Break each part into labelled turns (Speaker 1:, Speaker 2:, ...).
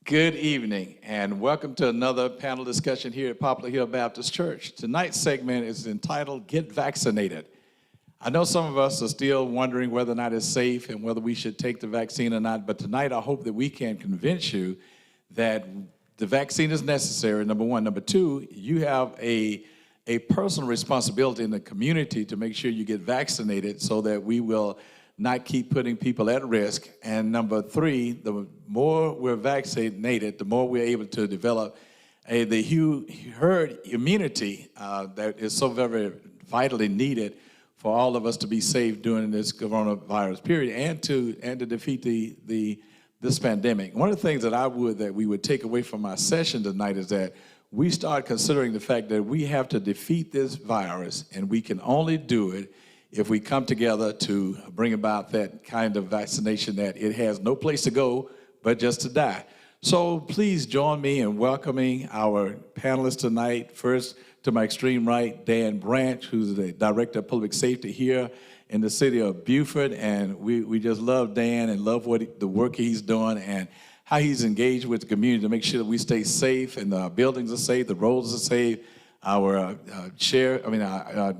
Speaker 1: Good evening, and welcome to another panel discussion here at Poplar Hill Baptist Church. Tonight's segment is entitled, Get Vaccinated. I know some of us are still wondering whether or not it's safe and whether we should take the vaccine or not, but tonight I hope that we can convince you that the vaccine is necessary, number one. Number two, you have a personal responsibility in the community to make sure you get vaccinated so that we will not keep putting people at risk. And number three, the more we're vaccinated, the more we're able to develop the herd immunity that is so very vitally needed for all of us to be safe during this coronavirus period and to defeat this pandemic. One of the things that we would take away from our session tonight is that we start considering the fact that we have to defeat this virus, and we can only do it if we come together to bring about that kind of vaccination that it has no place to go but just to die. So please join me in welcoming our panelists tonight. First, to my extreme right, Dan Branch, who's the Director of Public Safety here in the city of Beaufort. And we just love Dan and love the work he's doing and how he's engaged with the community to make sure that we stay safe and the buildings are safe, the roads are safe. Our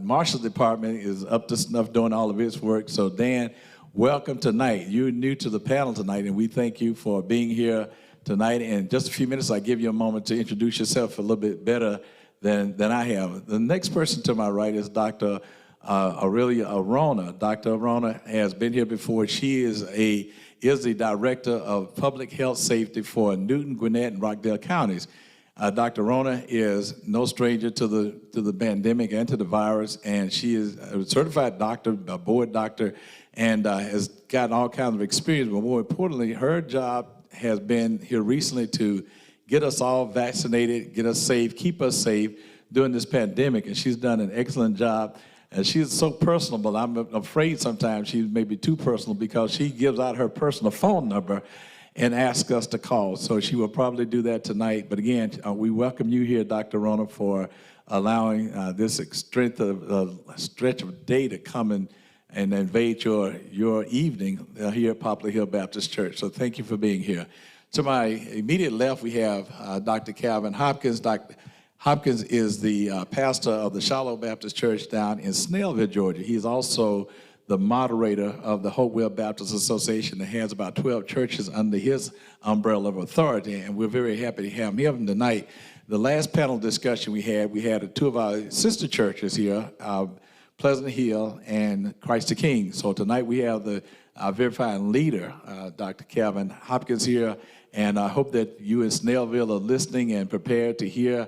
Speaker 1: Marshal Department is up to snuff doing all of its work. So Dan, welcome tonight. You're new to the panel tonight, and we thank you for being here tonight. In just a few minutes, I'll give you a moment to introduce yourself a little bit better than I have. The next person to my right is Dr. Aurelia Arona. Dr. Arona has been here before. She is the Director of Public Health Safety for Newton, Gwinnett, and Rockdale counties. Dr. Rona is no stranger to the pandemic and to the virus, and she is a certified doctor, a board doctor, and has gotten all kinds of experience. But more importantly, her job has been here recently to get us all vaccinated, get us safe, keep us safe during this pandemic, and she's done an excellent job. And she's so personable. I'm afraid sometimes she may be too personal because she gives out her personal phone number and ask us to call. So she will probably do that tonight. But again, we welcome you here, Dr. Rona, for allowing this stretch of day to come and invade your evening here at Poplar Hill Baptist Church. So thank you for being here. To my immediate left, we have Dr. Calvin Hopkins. Dr. Hopkins is the pastor of the Shiloh Baptist Church down in Snellville, Georgia. He's also the moderator of the Hopewell Baptist Association that has about 12 churches under his umbrella of authority, and we're very happy to have him tonight. The last panel discussion we had two of our sister churches here, Pleasant Hill and Christ the King. So tonight we have our verified leader, Dr. Calvin Hopkins here, and I hope that you in Snellville are listening and prepared to hear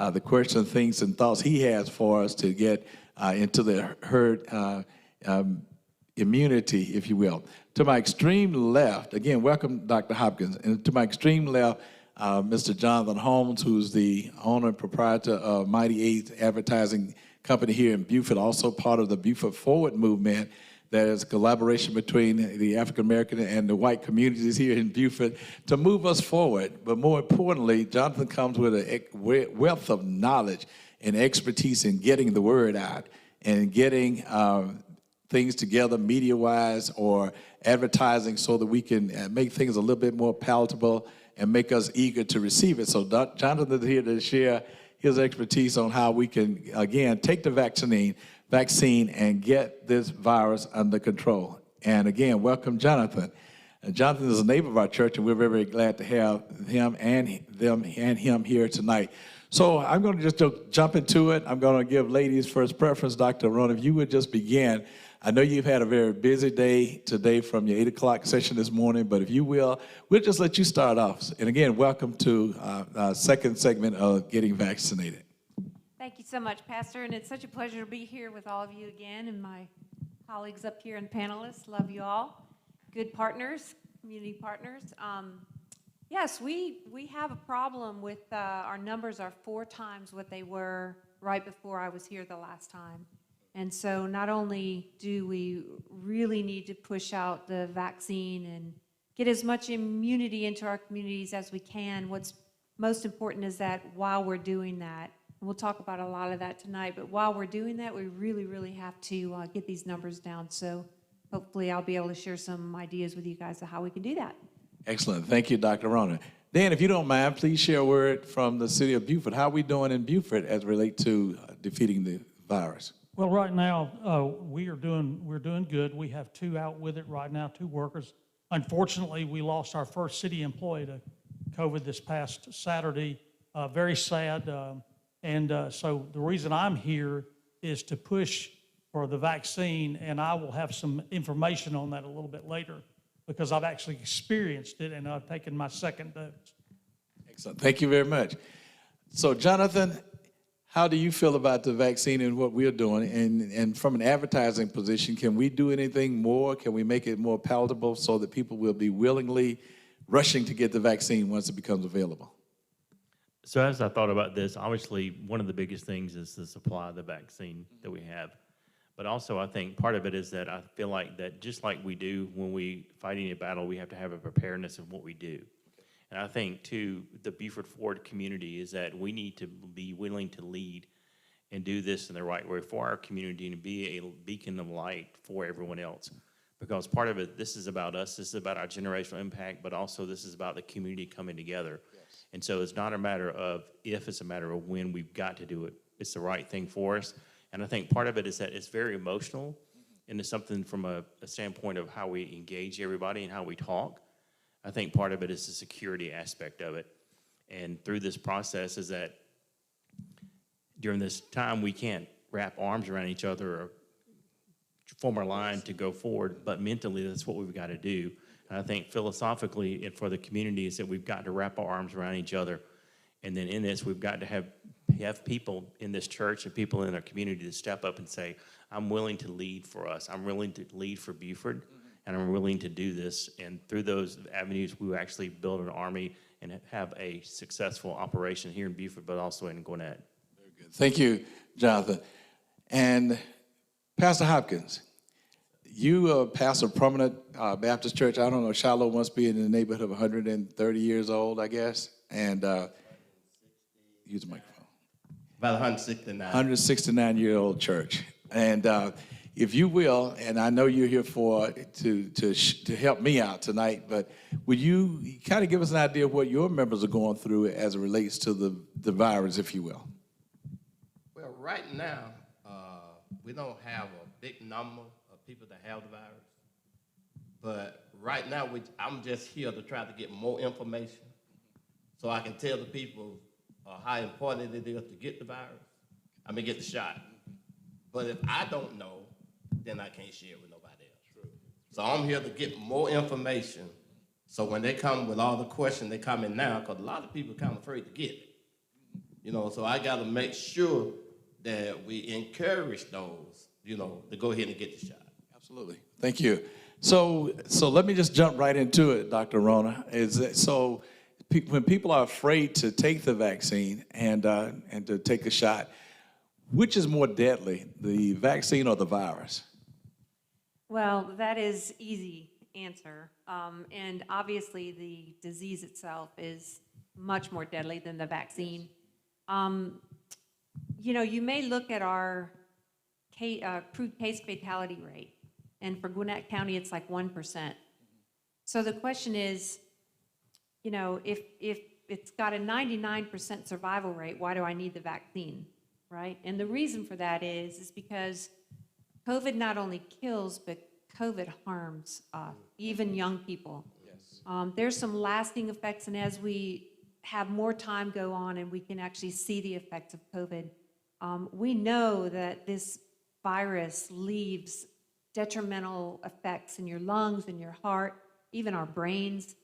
Speaker 1: the questions, things, and thoughts he has for us to get into the herd immunity, if you will. To my extreme left, again, welcome, Dr. Hopkins. And to my extreme left, Mr. Jonathan Holmes, who's the owner and proprietor of Mighty Eight Advertising Company here in Beaufort, also part of the Beaufort Forward movement. That is a collaboration between the African-American and the white communities here in Beaufort to move us forward. But more importantly, Jonathan comes with a wealth of knowledge and expertise in getting the word out and getting things together media-wise or advertising so that we can make things a little bit more palatable and make us eager to receive it. So Jonathan is here to share his expertise on how we can, again, take the vaccine and get this virus under control. And again, welcome, Jonathan. Jonathan is a neighbor of our church, and we're very, very glad to have him and him here tonight. So I'm going to just jump into it. I'm going to give ladies first preference. Dr. Rona, if you would just begin. I know you've had a very busy day today from your 8 o'clock session this morning, but if you will, we'll just let you start off. And again, welcome to our second segment of Getting Vaccinated.
Speaker 2: Thank you so much, Pastor, and it's such a pleasure to be here with all of you again and my colleagues up here and panelists. Love you all. Good partners, community partners. Yes, we have a problem with our numbers are 4 times what they were right before I was here the last time. And so not only do we really need to push out the vaccine and get as much immunity into our communities as we can, what's most important is that while we're doing that, and we'll talk about a lot of that tonight, but while we're doing that, we really, really have to get these numbers down. So hopefully I'll be able to share some ideas with you guys of how we can do that.
Speaker 1: Excellent. Thank you, Dr. Rona. Dan, if you don't mind, please share a word from the city of Beaufort. How are we doing in Beaufort as it relates to defeating the virus?
Speaker 3: Well, right now, we're doing good. We have 2 out with it right now, 2 workers. Unfortunately, we lost our first city employee to COVID this past Saturday. Very sad. So the reason I'm here is to push for the vaccine, and I will have some information on that a little bit later because I've actually experienced it and I've taken my 2nd dose.
Speaker 1: Excellent. Thank you very much. So, Jonathan, how do you feel about the vaccine and what we're doing? And from an advertising position, can we do anything more? Can we make it more palatable so that people will be willingly rushing to get the vaccine once it becomes available?
Speaker 4: So as I thought about this, obviously one of the biggest things is the supply of the vaccine that we have. But also I think part of it is that I feel like that just like we do when we fighting a battle, we have to have a preparedness of what we do. And I think too, the Beaufort Ford community is that we need to be willing to lead and do this in the right way for our community and be a beacon of light for everyone else. Because part of it, this is about us, this is about our generational impact, but also this is about the community coming together. Yes. And so it's not a matter of if, it's a matter of when. We've got to do it. It's the right thing for us. And I think part of it is that it's very emotional, and it's something from a standpoint of how we engage everybody and how we talk. I think part of it is the security aspect of it. And through this process is that during this time, we can't wrap arms around each other or form our line to go forward, but mentally, that's what we've got to do. And I think philosophically, and for the community, is that we've got to wrap our arms around each other. And then in this, we've got to have people in this church and people in our community to step up and say, I'm willing to lead for us. I'm willing to lead for Beaufort, and I'm willing to do this. And through those avenues, we will actually build an army and have a successful operation here in Beaufort, but also in Gwinnett.
Speaker 1: Very good. Thank you, Jonathan. And Pastor Hopkins, you pastor a prominent Baptist church. I don't know, Shiloh must be in the neighborhood of 130 years old, I guess. And use the microphone.
Speaker 5: About 169.
Speaker 1: 169-year-old church. And if you will, and I know you're here to help me out tonight, but would you kind of give us an idea of what your members are going through as it relates to the virus, if you will?
Speaker 5: Well, right now, we don't have a big number of people that have the virus. But right now, I'm just here to try to get more information so I can tell the people how important it is to get the virus. Get the shot. But if I don't know, then I can't share it with nobody else. True. So I'm here to get more information. So when they come with all the questions, they come in now, because a lot of people are kind of afraid to get it. So I got to make sure that we encourage those, to go ahead and get the shot.
Speaker 1: Absolutely. Thank you. So let me just jump right into it, Dr. Rona. When people are afraid to take the vaccine and to take a shot, which is more deadly, the vaccine or the virus?
Speaker 2: Well, that is easy answer. And obviously the disease itself is much more deadly than the vaccine. You may look at our crude case fatality rate, and for Gwinnett County, it's like 1%. So the question is, if it's got a 99% survival rate, why do I need the vaccine, right? And the reason for that is because COVID not only kills, but COVID harms even young people. Yes. There's some lasting effects, and as we have more time go on and we can actually see the effects of COVID, we know that this virus leaves detrimental effects in your lungs, in your heart, even our brains.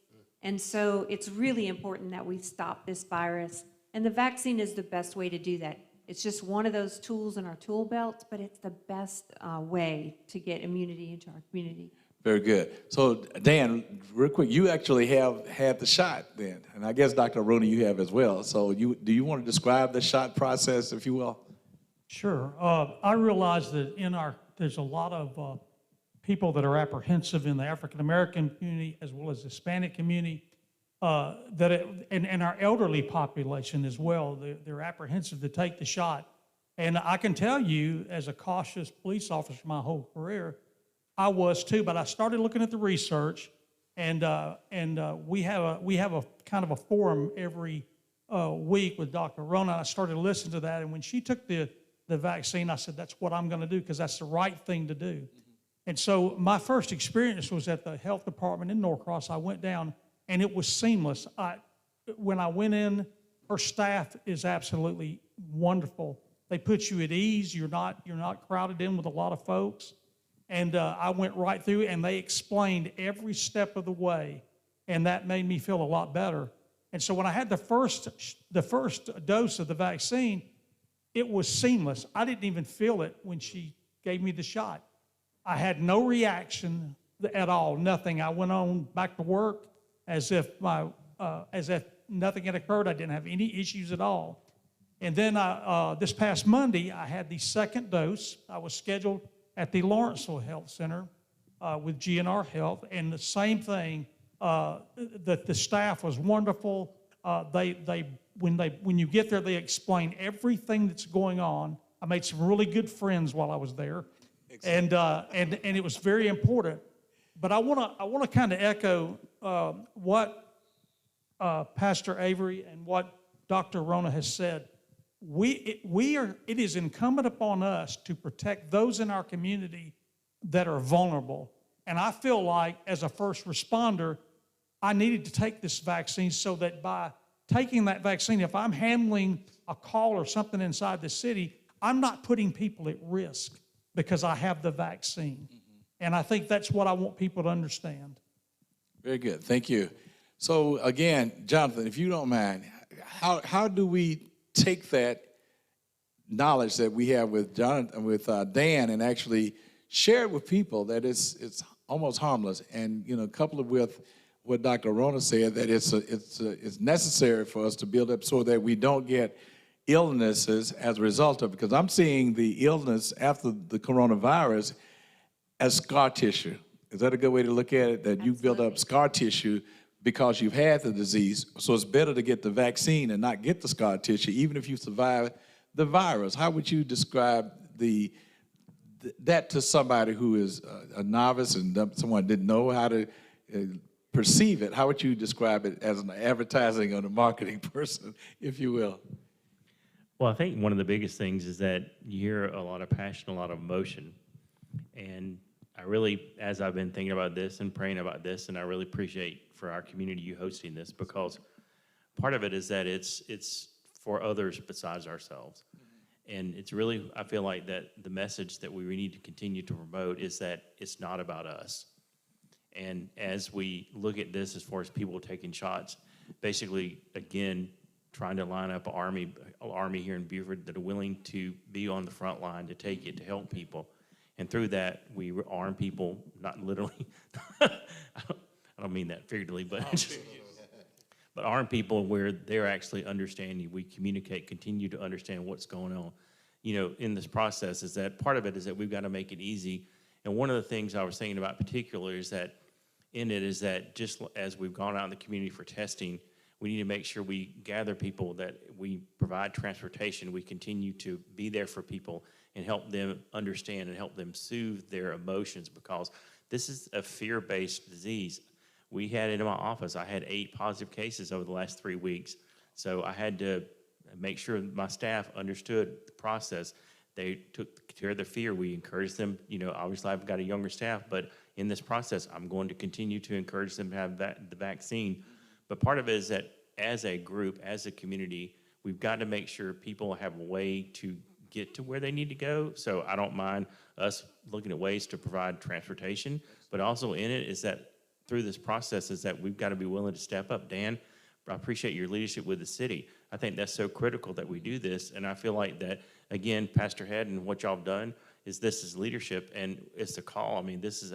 Speaker 2: And so it's really important that we stop this virus. And the vaccine is the best way to do that. It's just one of those tools in our tool belt, but it's the best way to get immunity into our community.
Speaker 1: Very good. So, Dan, real quick, you actually have had the shot then, and I guess Dr. Rooney, you have as well. So do you want to describe the shot process, if you will?
Speaker 3: Sure. I realize that there's a lot of people that are apprehensive in the African-American community as well as Hispanic community, and our elderly population as well. They're apprehensive to take the shot. And I can tell you, as a cautious police officer my whole career, I was too, but I started looking at the research, and we have a kind of a forum every week with Dr. Rona. I started listening to that, and when she took the vaccine, I said, that's what I'm going to do because that's the right thing to do. And so my first experience was at the health department in Norcross. I went down, and it was seamless. When I went in, her staff is absolutely wonderful. They put you at ease. You're not crowded in with a lot of folks. And I went right through, and they explained every step of the way, and that made me feel a lot better. And so when I had the first dose of the vaccine, it was seamless. I didn't even feel it when she gave me the shot. I had no reaction at all, nothing. I went on back to work as if nothing had occurred. I didn't have any issues at all. And then this past Monday, I had the second dose. I was scheduled at the Lawrenceville Health Center with GNR Health, and the same thing. The staff was wonderful. When you get there, they explain everything that's going on. I made some really good friends while I was there, and it was very important. But I want to kind of echo what Pastor Avery and what Dr. Rona has said. It is incumbent upon us to protect those in our community that are vulnerable. And I feel like as a first responder, I needed to take this vaccine so that by taking that vaccine, if I'm handling a call or something inside the city, I'm not putting people at risk because I have the vaccine. And I think that's what I want people to understand.
Speaker 1: Very good. Thank you. So again, Jonathan, if you don't mind, how do we take that knowledge that we have with Dan and actually share it with people that it's almost harmless, and couple it with what Dr. Rona said, that it's necessary for us to build up so that we don't get illnesses as a result of it, because I'm seeing the illness after the coronavirus as scar tissue. Is that a good way to look at it? That you build up scar tissue because you've had the disease, so it's better to get the vaccine and not get the scar tissue, even if you survive the virus. How would you describe that to somebody who is a novice and someone didn't know how to perceive it? How would you describe it as an advertising or a marketing person, if you will?
Speaker 4: Well, I think one of the biggest things is that you hear a lot of passion, a lot of emotion. And I really, as I've been thinking about this and praying about this, and I really appreciate for our community you hosting this, because part of it is that it's for others besides ourselves. And it's really, I feel like that the message that we need to continue to promote is that it's not about us. And as we look at this as far as people taking shots, basically, again, trying to line up an army here in Beaufort that are willing to be on the front line to take it, to help people. And through that, we arm people, not literally, I don't mean that figuratively, but arm people where they're actually understanding. We communicate, continue to understand what's going on. In this process is that part of it is that we've got to make it easy. And one of the things I was thinking about particularly is that just as we've gone out in the community for testing, we need to make sure we gather people, that we provide transportation, we continue to be there for people and help them understand and help them soothe their emotions, because this is a fear-based disease. We had it in my office. I had 8 positive cases over the last 3 weeks. So I had to make sure my staff understood the process. They took care of the fear. We encouraged them. Obviously I've got a younger staff, but in this process, I'm going to continue to encourage them to have the vaccine. But part of it is that as a group, as a community, we've got to make sure people have a way to get to where they need to go. So I don't mind us looking at ways to provide transportation, but also in it is that through this process is that we've got to be willing to step up. Dan, I appreciate your leadership with the city. I think that's so critical that we do this, and I feel like that, again, Pastor Head and what y'all have done this is leadership, and it's a call. I mean, this is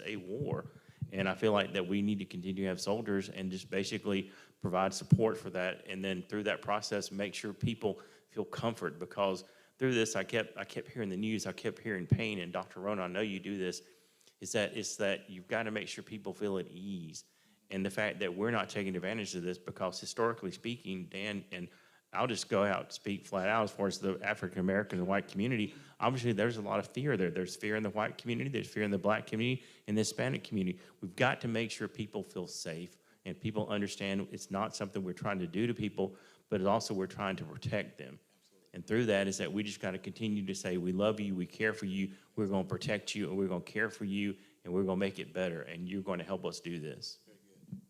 Speaker 4: a war, and I feel like that we need to continue to have soldiers and just basically provide support for that, and then through that process, make sure people feel comfort, because through this, I kept hearing the news, I kept hearing pain, and Dr. Rona, I know you do this, it's that you've got to make sure people feel at ease. And the fact that we're not taking advantage of this, because historically speaking, Dan, and I'll just go out and speak flat out as far as the African-American and white community, obviously there's a lot of fear there. There's fear in the white community, there's fear in the black community, and the Hispanic community. We've got to make sure people feel safe, and people understand it's not something we're trying to do to people, but it's also we're trying to protect them. And through that is that we just got to continue to say, we love you, we care for you, we're going to protect you, and we're going to care for you, and we're going to make it better, and you're going to help us do this.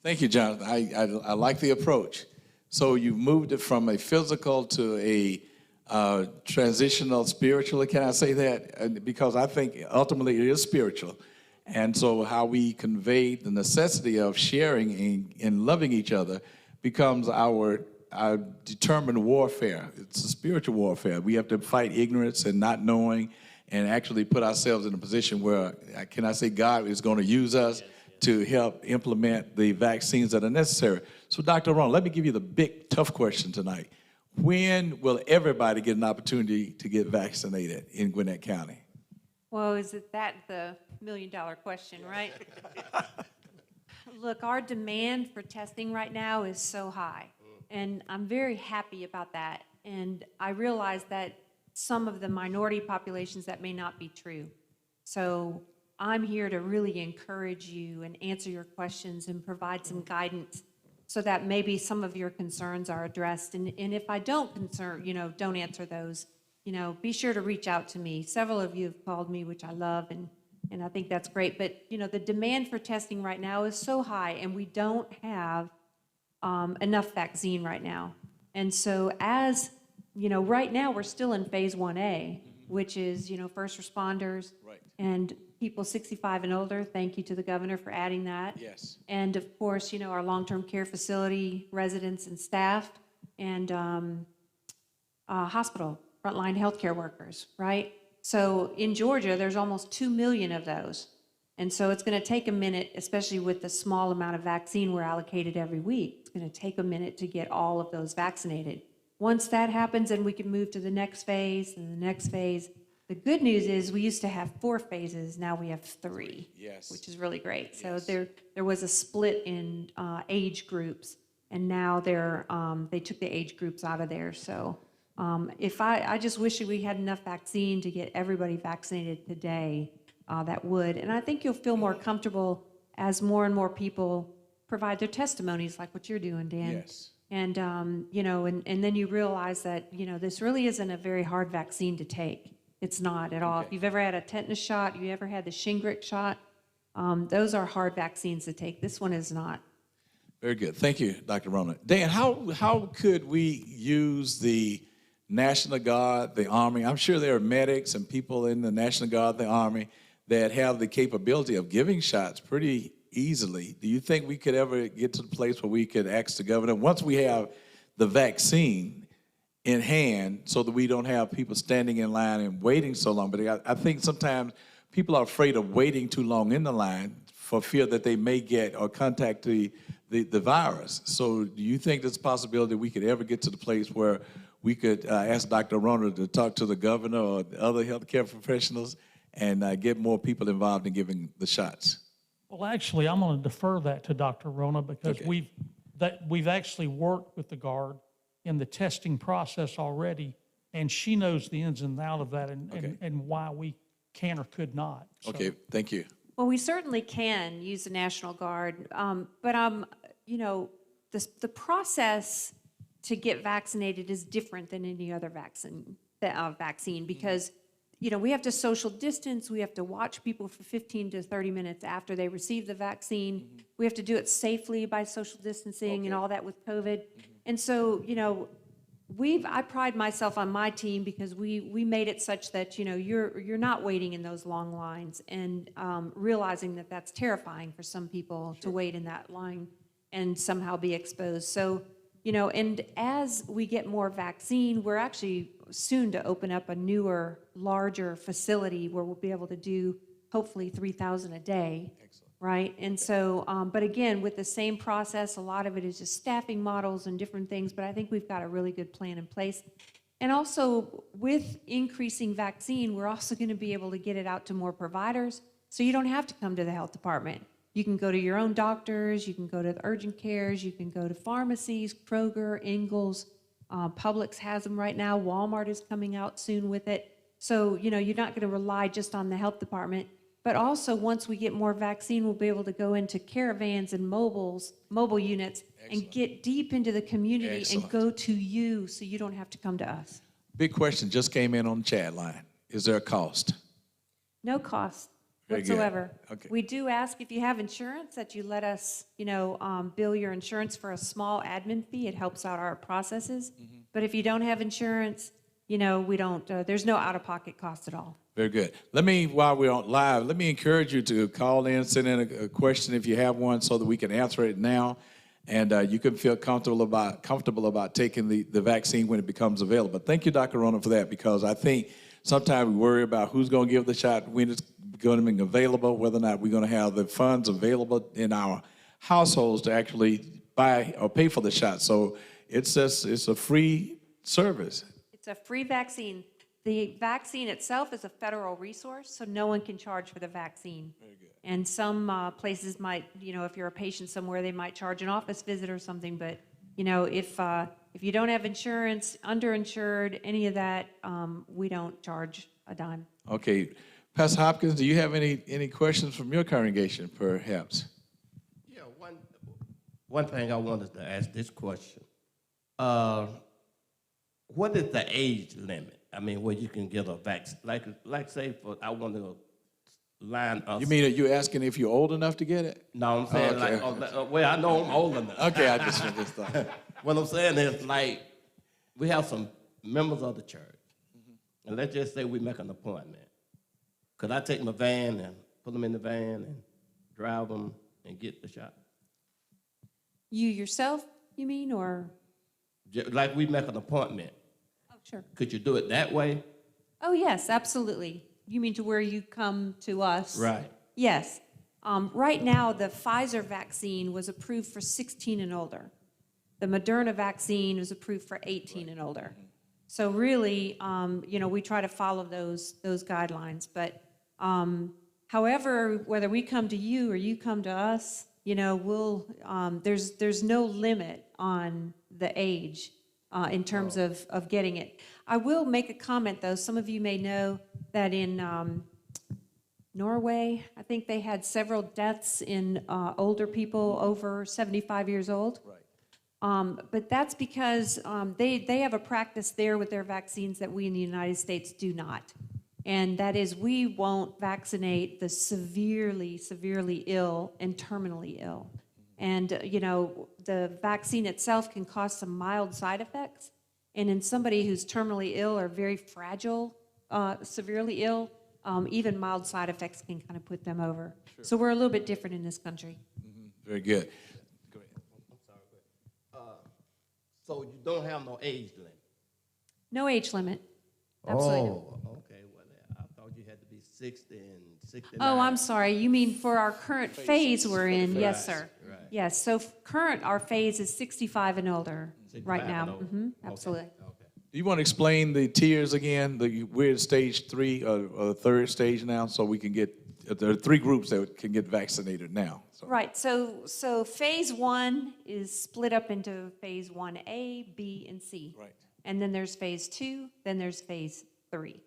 Speaker 1: Thank you, Jonathan. I like the approach. So you've moved it from a physical to a transitional spiritual, can I say that? Because I think ultimately it is spiritual. And so how we convey the necessity of sharing and loving each other becomes our determined warfare. It's a spiritual warfare. We have to fight ignorance and not knowing and actually put ourselves in a position where, can I say, God is going to use us to help implement the vaccines that are necessary. So Dr. Ron, let me give you the big, tough question tonight. When will everybody get an opportunity to get vaccinated in Gwinnett County?
Speaker 2: Well, is it that the million-dollar question, right? Look, our demand for testing right now is so high, and I'm very happy about that. And I realize that some of the minority populations, that may not be true. So I'm here to really encourage you and answer your questions and provide some guidance so that maybe some of your concerns are addressed. And if I don't don't answer those, be sure to reach out to me. Several of you have called me, which I love, and I think that's great. But, the demand for testing right now is so high, and we don't have enough vaccine right now. And so right now we're still in phase 1A, which is, first responders and people 65 and older. Thank you to the governor for adding that.
Speaker 1: Yes.
Speaker 2: And of course, our long-term care facility residents and staff, and hospital frontline healthcare workers, right? So in Georgia, there's almost 2 million of those. And so it's going to take a minute, especially with the small amount of vaccine we're allocated every week. It's going to take a minute to get all of those vaccinated. Once that happens, then we can move to the next phase and the next phase. The good news is we used to have 4 phases. Now we have 3,
Speaker 1: Yes.
Speaker 2: which is really great. So
Speaker 1: Yes.
Speaker 2: there was a split in age groups, and now they took the age groups out of there. So I just wish we had enough vaccine to get everybody vaccinated today. That would, and I think you'll feel more comfortable as more and more people provide their testimonies, like what you're doing, Dan.
Speaker 1: Yes.
Speaker 2: And and then you realize that this really isn't a very hard vaccine to take. It's not at all.
Speaker 1: Okay.
Speaker 2: If you've ever had a tetanus shot, you ever had the Shingrix shot, those are hard vaccines to take. This one is not.
Speaker 1: Very good. Thank you, Dr. Rona. Dan, how could we use the National Guard, the Army? I'm sure there are medics and people in the National Guard, the Army, that have the capability of giving shots pretty easily. Do you think we could ever get to the place where we could ask the governor, once we have the vaccine in hand, so that we don't have people standing in line and waiting so long? But I think sometimes people are afraid of waiting too long in the line for fear that they may get or contact the virus. So do you think there's a possibility we could ever get to the place where we could ask Dr. Rona to talk to the governor or the other healthcare professionals and get more people involved in giving the shots?
Speaker 3: Well, actually, I'm going to defer that to Dr. Rona because
Speaker 1: Okay.
Speaker 3: we've actually worked with the Guard in the testing process already, and she knows the ins and outs of that and why we can or could not. So,
Speaker 1: Okay, thank you.
Speaker 2: Well, we certainly can use the National Guard, but the process to get vaccinated is different than any other vaccine because we have to social distance. We have to watch people for 15 to 30 minutes after they receive the vaccine. We have to do it safely by social distancing and all that with COVID. And so, I pride myself on my team because we made it such that, you're not waiting in those long lines and realizing that that's terrifying for some people to wait in that line and somehow be exposed. So, and as we get more vaccine, we're actually soon to open up a newer, larger facility where we'll be able to do hopefully 3,000 a day. Excellent. Right? And so, but again, with the same process, a lot of it is just staffing models and different things, but I think we've got a really good plan in place. And also, with increasing vaccine, we're also going to be able to get it out to more providers, so you don't have to come to the health department. You can go to your own doctors, you can go to the urgent cares, you can go to pharmacies, Kroger, Ingles, Publix has them right now, Walmart is coming out soon with it. So, you're not going to rely just on the health department. But also, once we get more vaccine, we'll be able to go into caravans and mobile units, and get deep into the community
Speaker 1: Excellent.
Speaker 2: and go to you, so you don't have to come to us.
Speaker 1: Big question just came in on the chat line. Is there a cost?
Speaker 2: No cost
Speaker 1: Very good.
Speaker 2: whatsoever.
Speaker 1: Okay.
Speaker 2: We do ask if you have insurance that you let us, bill your insurance for a small admin fee. It helps out our processes. But if you don't have insurance, we don't, there's no out-of-pocket cost at all.
Speaker 1: Very good. While we're on live, let me encourage you to call in, send in a question if you have one so that we can answer it now. And you can feel comfortable about taking the vaccine when it becomes available. Thank you, Dr. Rona, for that, because I think sometimes we worry about who's going to give the shot, when it's going to be available, whether or not we're going to have the funds available in our households to actually buy or pay for the shot. So it's a free service.
Speaker 2: It's a free vaccine. The vaccine itself is a federal resource, so no one can charge for the vaccine. Very good. And some places might, if you're a patient somewhere, they might charge an office visit or something. But, if you don't have insurance, underinsured, any of that, we don't charge a dime.
Speaker 1: Okay. Pastor Hopkins, do you have any questions from your congregation, perhaps?
Speaker 5: Yeah, one thing I wanted to ask this question. What is the age limit? I mean, where you can get a vaccine? Like say, I want to line up.
Speaker 1: You mean, you're asking if you're old enough to get it?
Speaker 5: No, I'm saying
Speaker 1: okay.
Speaker 5: well, I know I'm old enough.
Speaker 1: Okay, I just thought.
Speaker 5: What I'm saying is, like, we have some members of the church, and let's just say we make an appointment. Could I take my van and put them in the van and drive them and get the shot?
Speaker 2: You yourself, you mean, or?
Speaker 5: Like we make an appointment.
Speaker 2: Oh, sure.
Speaker 5: Could you do it that way?
Speaker 2: Oh, yes, absolutely. You mean to where you come to us?
Speaker 5: Right.
Speaker 2: Yes. Right now, the Pfizer vaccine was approved for 16 and older. The Moderna vaccine was approved for 18 and older. So really, we try to follow those guidelines. But however, whether we come to you or you come to us, there's no limit on the age in terms of getting it. I will make a comment, though. Some of you may know that in Norway, I think they had several deaths in older people over 75 years old. Right. But that's because they have a practice there with their vaccines that we in the United States do not. And that is, we won't vaccinate the severely, severely ill and terminally ill. And, the vaccine itself can cause some mild side effects. And in somebody who's terminally ill or very fragile, severely ill, even mild side effects can kind of put them over. Sure. So we're a little bit different in this country.
Speaker 1: Mm-hmm. Very good. Go ahead.
Speaker 5: I'm sorry. So you don't have no age limit?
Speaker 2: No age limit. Absolutely.
Speaker 5: Oh, okay. Well, I thought you had to be 60 and 69.
Speaker 2: Oh, I'm sorry. You mean for our current phase we're in?
Speaker 5: Right,
Speaker 2: Yes, sir.
Speaker 5: right.
Speaker 2: Yes. So our phase is 65 and older
Speaker 5: 65
Speaker 2: right now.
Speaker 5: and older.
Speaker 2: Mm-hmm.
Speaker 5: Okay,
Speaker 2: Absolutely.
Speaker 5: okay.
Speaker 1: Do you want to explain the tiers again? We're at stage 3 or the third stage now, so we can get, there are 3 groups that can get vaccinated now. So.
Speaker 2: Right. So phase 1 is split up into phase 1A, B, and C.
Speaker 1: Right.
Speaker 2: And then there's phase 2, then there's phase 3.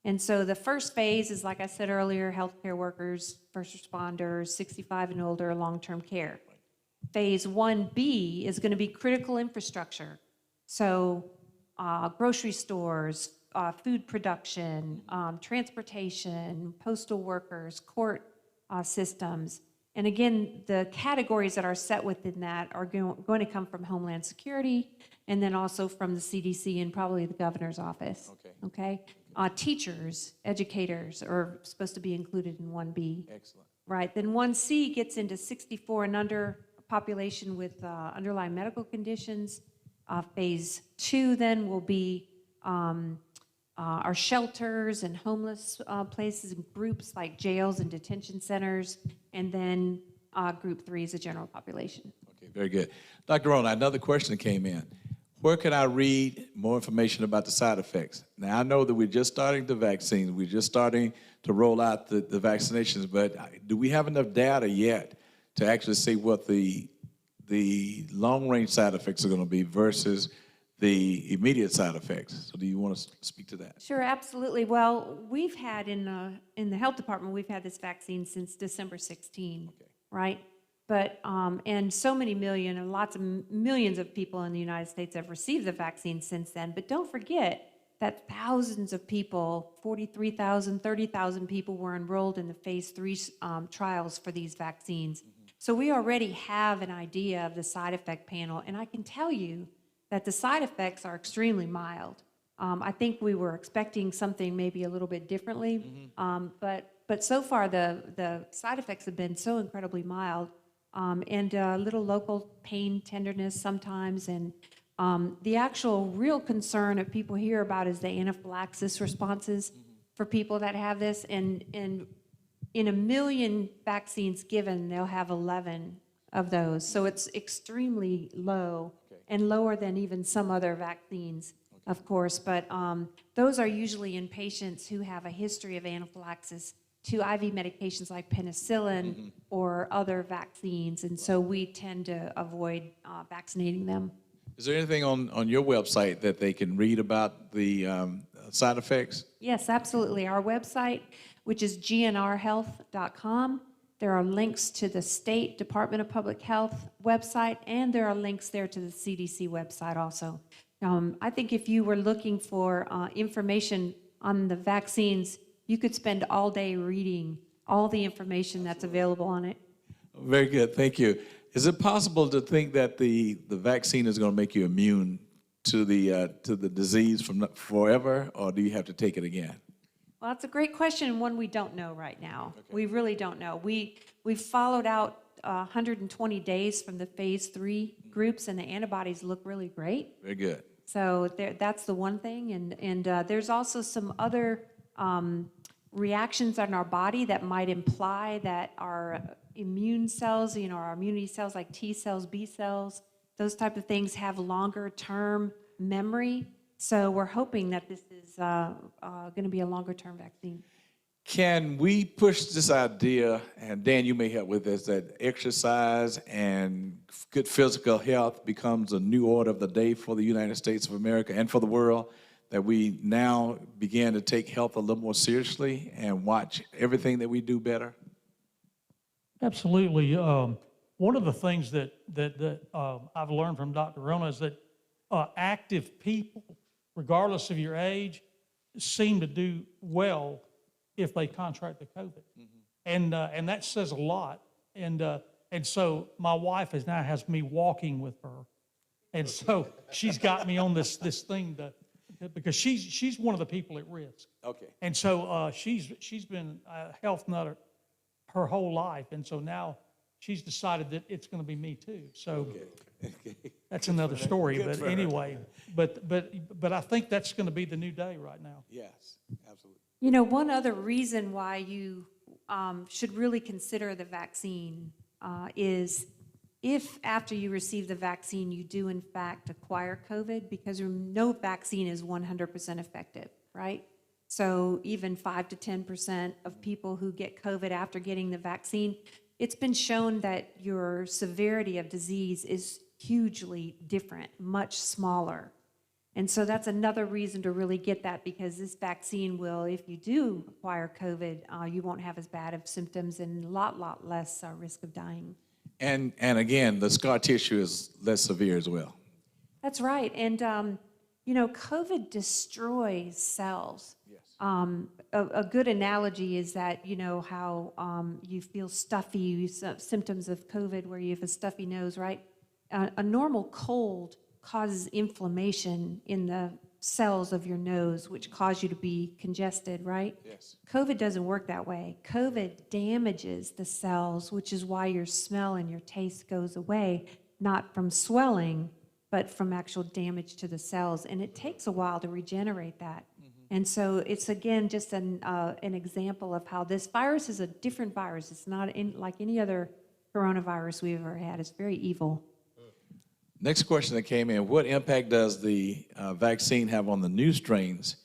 Speaker 2: And so the first phase is, like I said earlier, healthcare workers, first responders, 65 and older, long-term care. Phase 1B is going to be critical infrastructure. So grocery stores, food production, transportation, postal workers, court systems. And again, the categories that are set within that are going to come from Homeland Security and then also from the CDC and probably the governor's office. Okay? Teachers, educators are supposed to be included in 1B.
Speaker 1: Excellent.
Speaker 2: Right. Then 1C gets into 64 and under, a population with underlying medical conditions. Phase 2 then will be our shelters and homeless places and groups like jails and detention centers. And then group 3 is the general population.
Speaker 1: Okay, very good. Dr. Rona, another question came in. Where can I read more information about the side effects? Now, I know that we're just starting the vaccines. We're just starting to roll out the vaccinations, but do we have enough data yet to actually see what the long-range side effects are going to be versus the immediate side effects. So do you want to speak to that?
Speaker 2: Sure, absolutely. Well, we've had in the health department, we've had this vaccine since December 16, right? But, and so many million and lots of millions of people in the United States have received the vaccine since then. But don't forget that thousands of people, 43,000, 30,000 people were enrolled in the phase 3 trials for these vaccines. So we already have an idea of the side effect panel, and I can tell you that the side effects are extremely mild. I think we were expecting something maybe a little bit differently, but so far the side effects have been so incredibly mild, and a little local pain, tenderness sometimes, and the actual real concern that people hear about is the anaphylaxis responses for people that have this, and in 1 million vaccines given, they'll have 11 of those. So it's extremely low and lower than even some other vaccines, of course. But those are usually in patients who have a history of anaphylaxis to IV medications like penicillin or other vaccines. And so we tend to avoid vaccinating them.
Speaker 1: Is there anything on your website that they can read about the side effects?
Speaker 2: Yes, absolutely. Our website, which is gnrhealth.com, there are links to the State Department of Public Health website, and there are links there to the CDC website also. I think if you were looking for information on the vaccines, you could spend all day reading all the information that's available on it.
Speaker 1: Very good, thank you. Is it possible to think that the vaccine is going to make you immune to the disease from forever, or do you have to take it again?
Speaker 2: Well, that's a great question, one we don't know right now. Okay. We really don't know. We've followed out 120 days from the phase 3 groups, and the antibodies look really great.
Speaker 1: Very good.
Speaker 2: So that's the one thing, and there's also some other reactions on our body that might imply that our immune cells, our immunity cells like T cells, B cells, those type of things have longer term memory. So we're hoping that this is going to be a longer term vaccine.
Speaker 1: Can we push this idea, and Dan, you may help with this, that exercise and good physical health becomes a new order of the day for the United States of America and for the world, that we now begin to take health a little more seriously and watch everything that we do better?
Speaker 3: Absolutely. One of the things that I've learned from Dr. Rona is that active people, regardless of your age, seem to do well if they contract the COVID, and that says a lot. And so my wife now has me walking with her, and so she's got me on this thing because she's one of the people at risk.
Speaker 1: Okay.
Speaker 3: And so she's been a health nut her whole life, and so now she's decided that it's going to be me too. So that's another story. But anyway, but I think that's going to be the new day right now.
Speaker 1: Yes, absolutely.
Speaker 2: One other reason why you should really consider the vaccine is if after you receive the vaccine you do in fact acquire COVID, because no vaccine is 100% effective, right? So even 5 to 10% of people who get COVID after getting the vaccine, it's been shown that your severity of disease is hugely different, much smaller. And so that's another reason to really get that, because this vaccine will, if you do acquire COVID, you won't have as bad of symptoms and a lot less risk of dying.
Speaker 1: And again, the scar tissue is less severe as well.
Speaker 2: That's right. And, COVID destroys cells. Yes. A good analogy is that, how you feel stuffy, symptoms of COVID where you have a stuffy nose, right? A normal cold causes inflammation in the cells of your nose, which cause you to be congested, right?
Speaker 1: Yes.
Speaker 2: COVID doesn't work that way. COVID damages the cells, which is why your smell and your taste goes away, not from swelling, but from actual damage to the cells. And it takes a while to regenerate that. And so it's, again, just an example of how this virus is a different virus. It's not like any other coronavirus we've ever had. It's very evil.
Speaker 1: Next question that came in, what impact does the vaccine have on the new strains,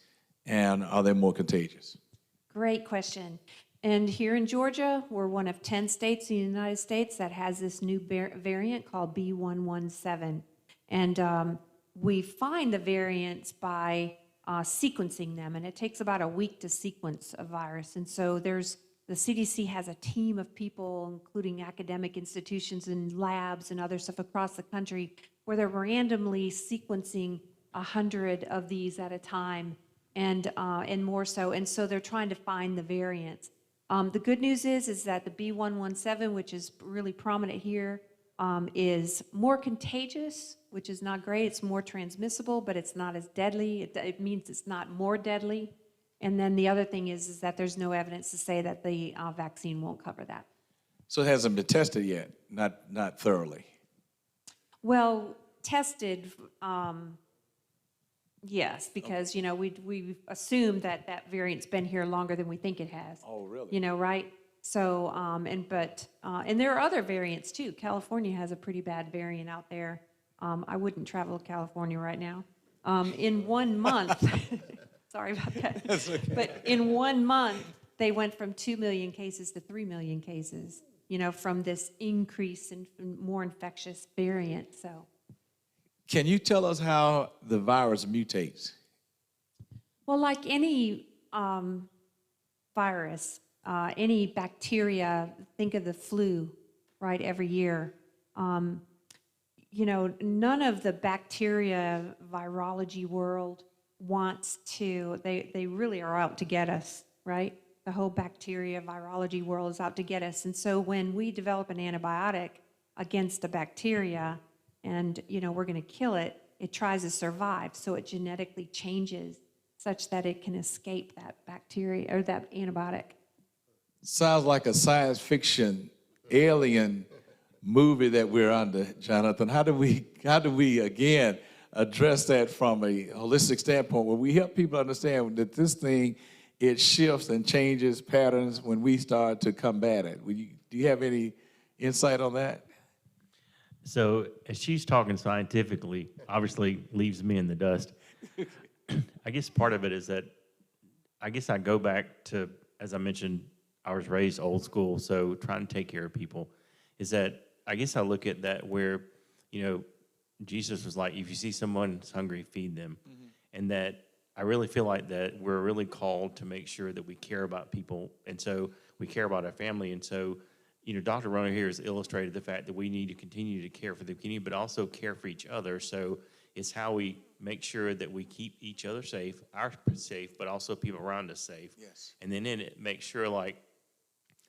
Speaker 1: and are they more contagious?
Speaker 2: Great question. And here in Georgia, we're one of 10 states in the United States that has this new variant called B117. And we find the variants by sequencing them, and it takes about a week to sequence a virus. And so the CDC has a team of people, including academic institutions and labs and other stuff across the country, where they're randomly sequencing 100 of these at a time, and more so. And so they're trying to find the variants. The good news is that the B117, which is really prominent here, is more contagious, which is not great. It's more transmissible, but it's not as deadly. It means it's not more deadly. And then the other thing is that there's no evidence to say that the vaccine won't cover that.
Speaker 1: So it hasn't been tested yet, not thoroughly.
Speaker 2: Well, tested, yes, because, we assume that that variant's been here longer than we think it has.
Speaker 1: Oh, really?
Speaker 2: Right? So, and there are other variants too. California has a pretty bad variant out there. I wouldn't travel to California right now. In 1 month, sorry about that.
Speaker 1: That's okay.
Speaker 2: But in 1 month, they went from 2 million cases to 3 million cases, from this increase in more infectious variant, so.
Speaker 1: Can you tell us how the virus mutates?
Speaker 2: Well, like any virus, any bacteria, think of the flu, right, every year. None of the bacteria virology world wants to, they really are out to get us, right? The whole bacteria virology world is out to get us. And so when we develop an antibiotic against a bacteria and, we're going to kill it, it tries to survive. So it genetically changes such that it can escape that bacteria or that antibiotic.
Speaker 1: Sounds like a science fiction alien movie that we're under, Jonathan. How do we again address that from a holistic standpoint where we help people understand that this thing, it shifts and changes patterns when we start to combat it? Do you have any insight on that?
Speaker 4: So as she's talking scientifically, obviously leaves me in the dust. I guess part of it is that I go back to, as I mentioned, I was raised old school, so trying to take care of people is that I guess I look at that where, Jesus was like, if you see someone hungry, feed them. Mm-hmm. And that I really feel like that we're really called to make sure that we care about people. And so we care about our family. And so, Dr. Rona here has illustrated the fact that we need to continue to care for the community, but also care for each other. So it's how we make sure that we keep each other safe, safe, but also people around us safe.
Speaker 1: Yes.
Speaker 4: And then in it, make sure,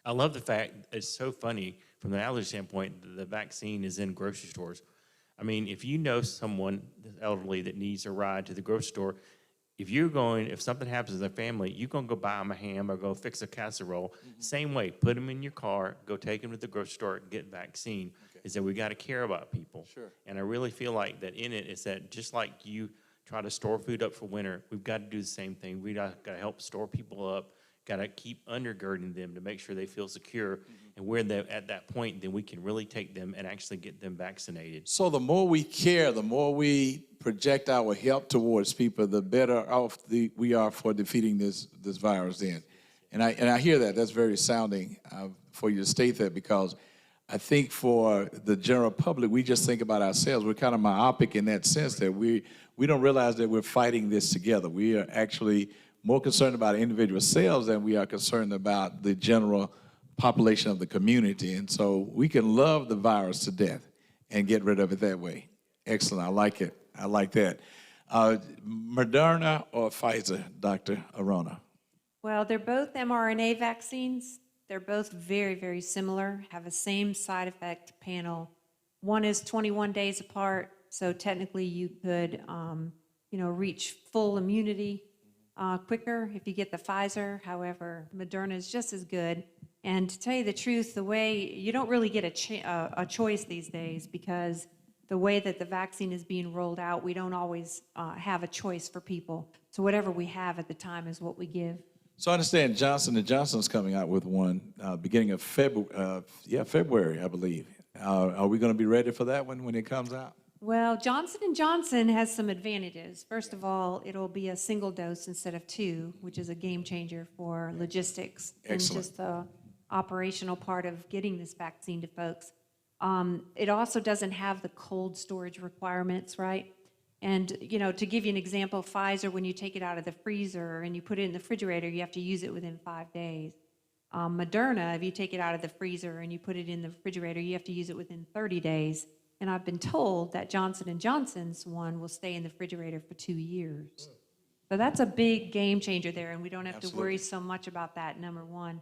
Speaker 4: I love the fact, it's so funny from the allergy standpoint, that the vaccine is in grocery stores. I mean, if you know someone elderly that needs a ride to the grocery store, if something happens to their family, you're going to go buy them a ham or go fix a casserole. Mm-hmm. Same way, put them in your car, go take them to the grocery store, get vaccine. Okay. Is that we got to care about people.
Speaker 1: Sure.
Speaker 4: And I really feel like that in it is that just like you try to store food up for winter, we've got to do the same thing. We got to help store people up, got to keep undergirding them to make sure they feel secure. Mm-hmm. And where they're at that point, then we can really take them and actually get them vaccinated.
Speaker 1: So the more we care, the more we project our help towards people, the better off we are for defeating this virus then. And I hear that. That's very sounding for you to state that, because I think for the general public, we just think about ourselves. We're kind of myopic in that sense that we don't realize that we're fighting this together. We are actually more concerned about individual selves than we are concerned about the general population of the community. And so we can love the virus to death and get rid of it that way. Excellent. I like it. I like that. Moderna or Pfizer, Dr. Arona?
Speaker 2: Well, they're both mRNA vaccines. They're both very, very similar, have the same side effect panel. One is 21 days apart, so technically you could, reach full immunity quicker if you get the Pfizer. However, Moderna is just as good. And to tell you the truth, the way you don't really get a choice these days, because the way that the vaccine is being rolled out, we don't always have a choice for people. So whatever we have at the time is what we give.
Speaker 1: So I understand Johnson & Johnson's coming out with one beginning of February, I believe. Are we going to be ready for that one when it comes out?
Speaker 2: Well, Johnson & Johnson has some advantages. First of all, it'll be a single dose instead of 2, which is a game changer for logistics.
Speaker 1: Excellent.
Speaker 2: And just the operational part of getting this vaccine to folks. It also doesn't have the cold storage requirements, right? And, you know, to give you an example, Pfizer, when you take it out of the freezer and you put it in the refrigerator, you have to use it within 5 days. Moderna, if you take it out of the freezer and you put it in the refrigerator, you have to use it within 30 days. And I've been told that Johnson & Johnson's one will stay in the refrigerator for 2 years. So that's a big game changer there, and we don't have to worry so much about that, number one.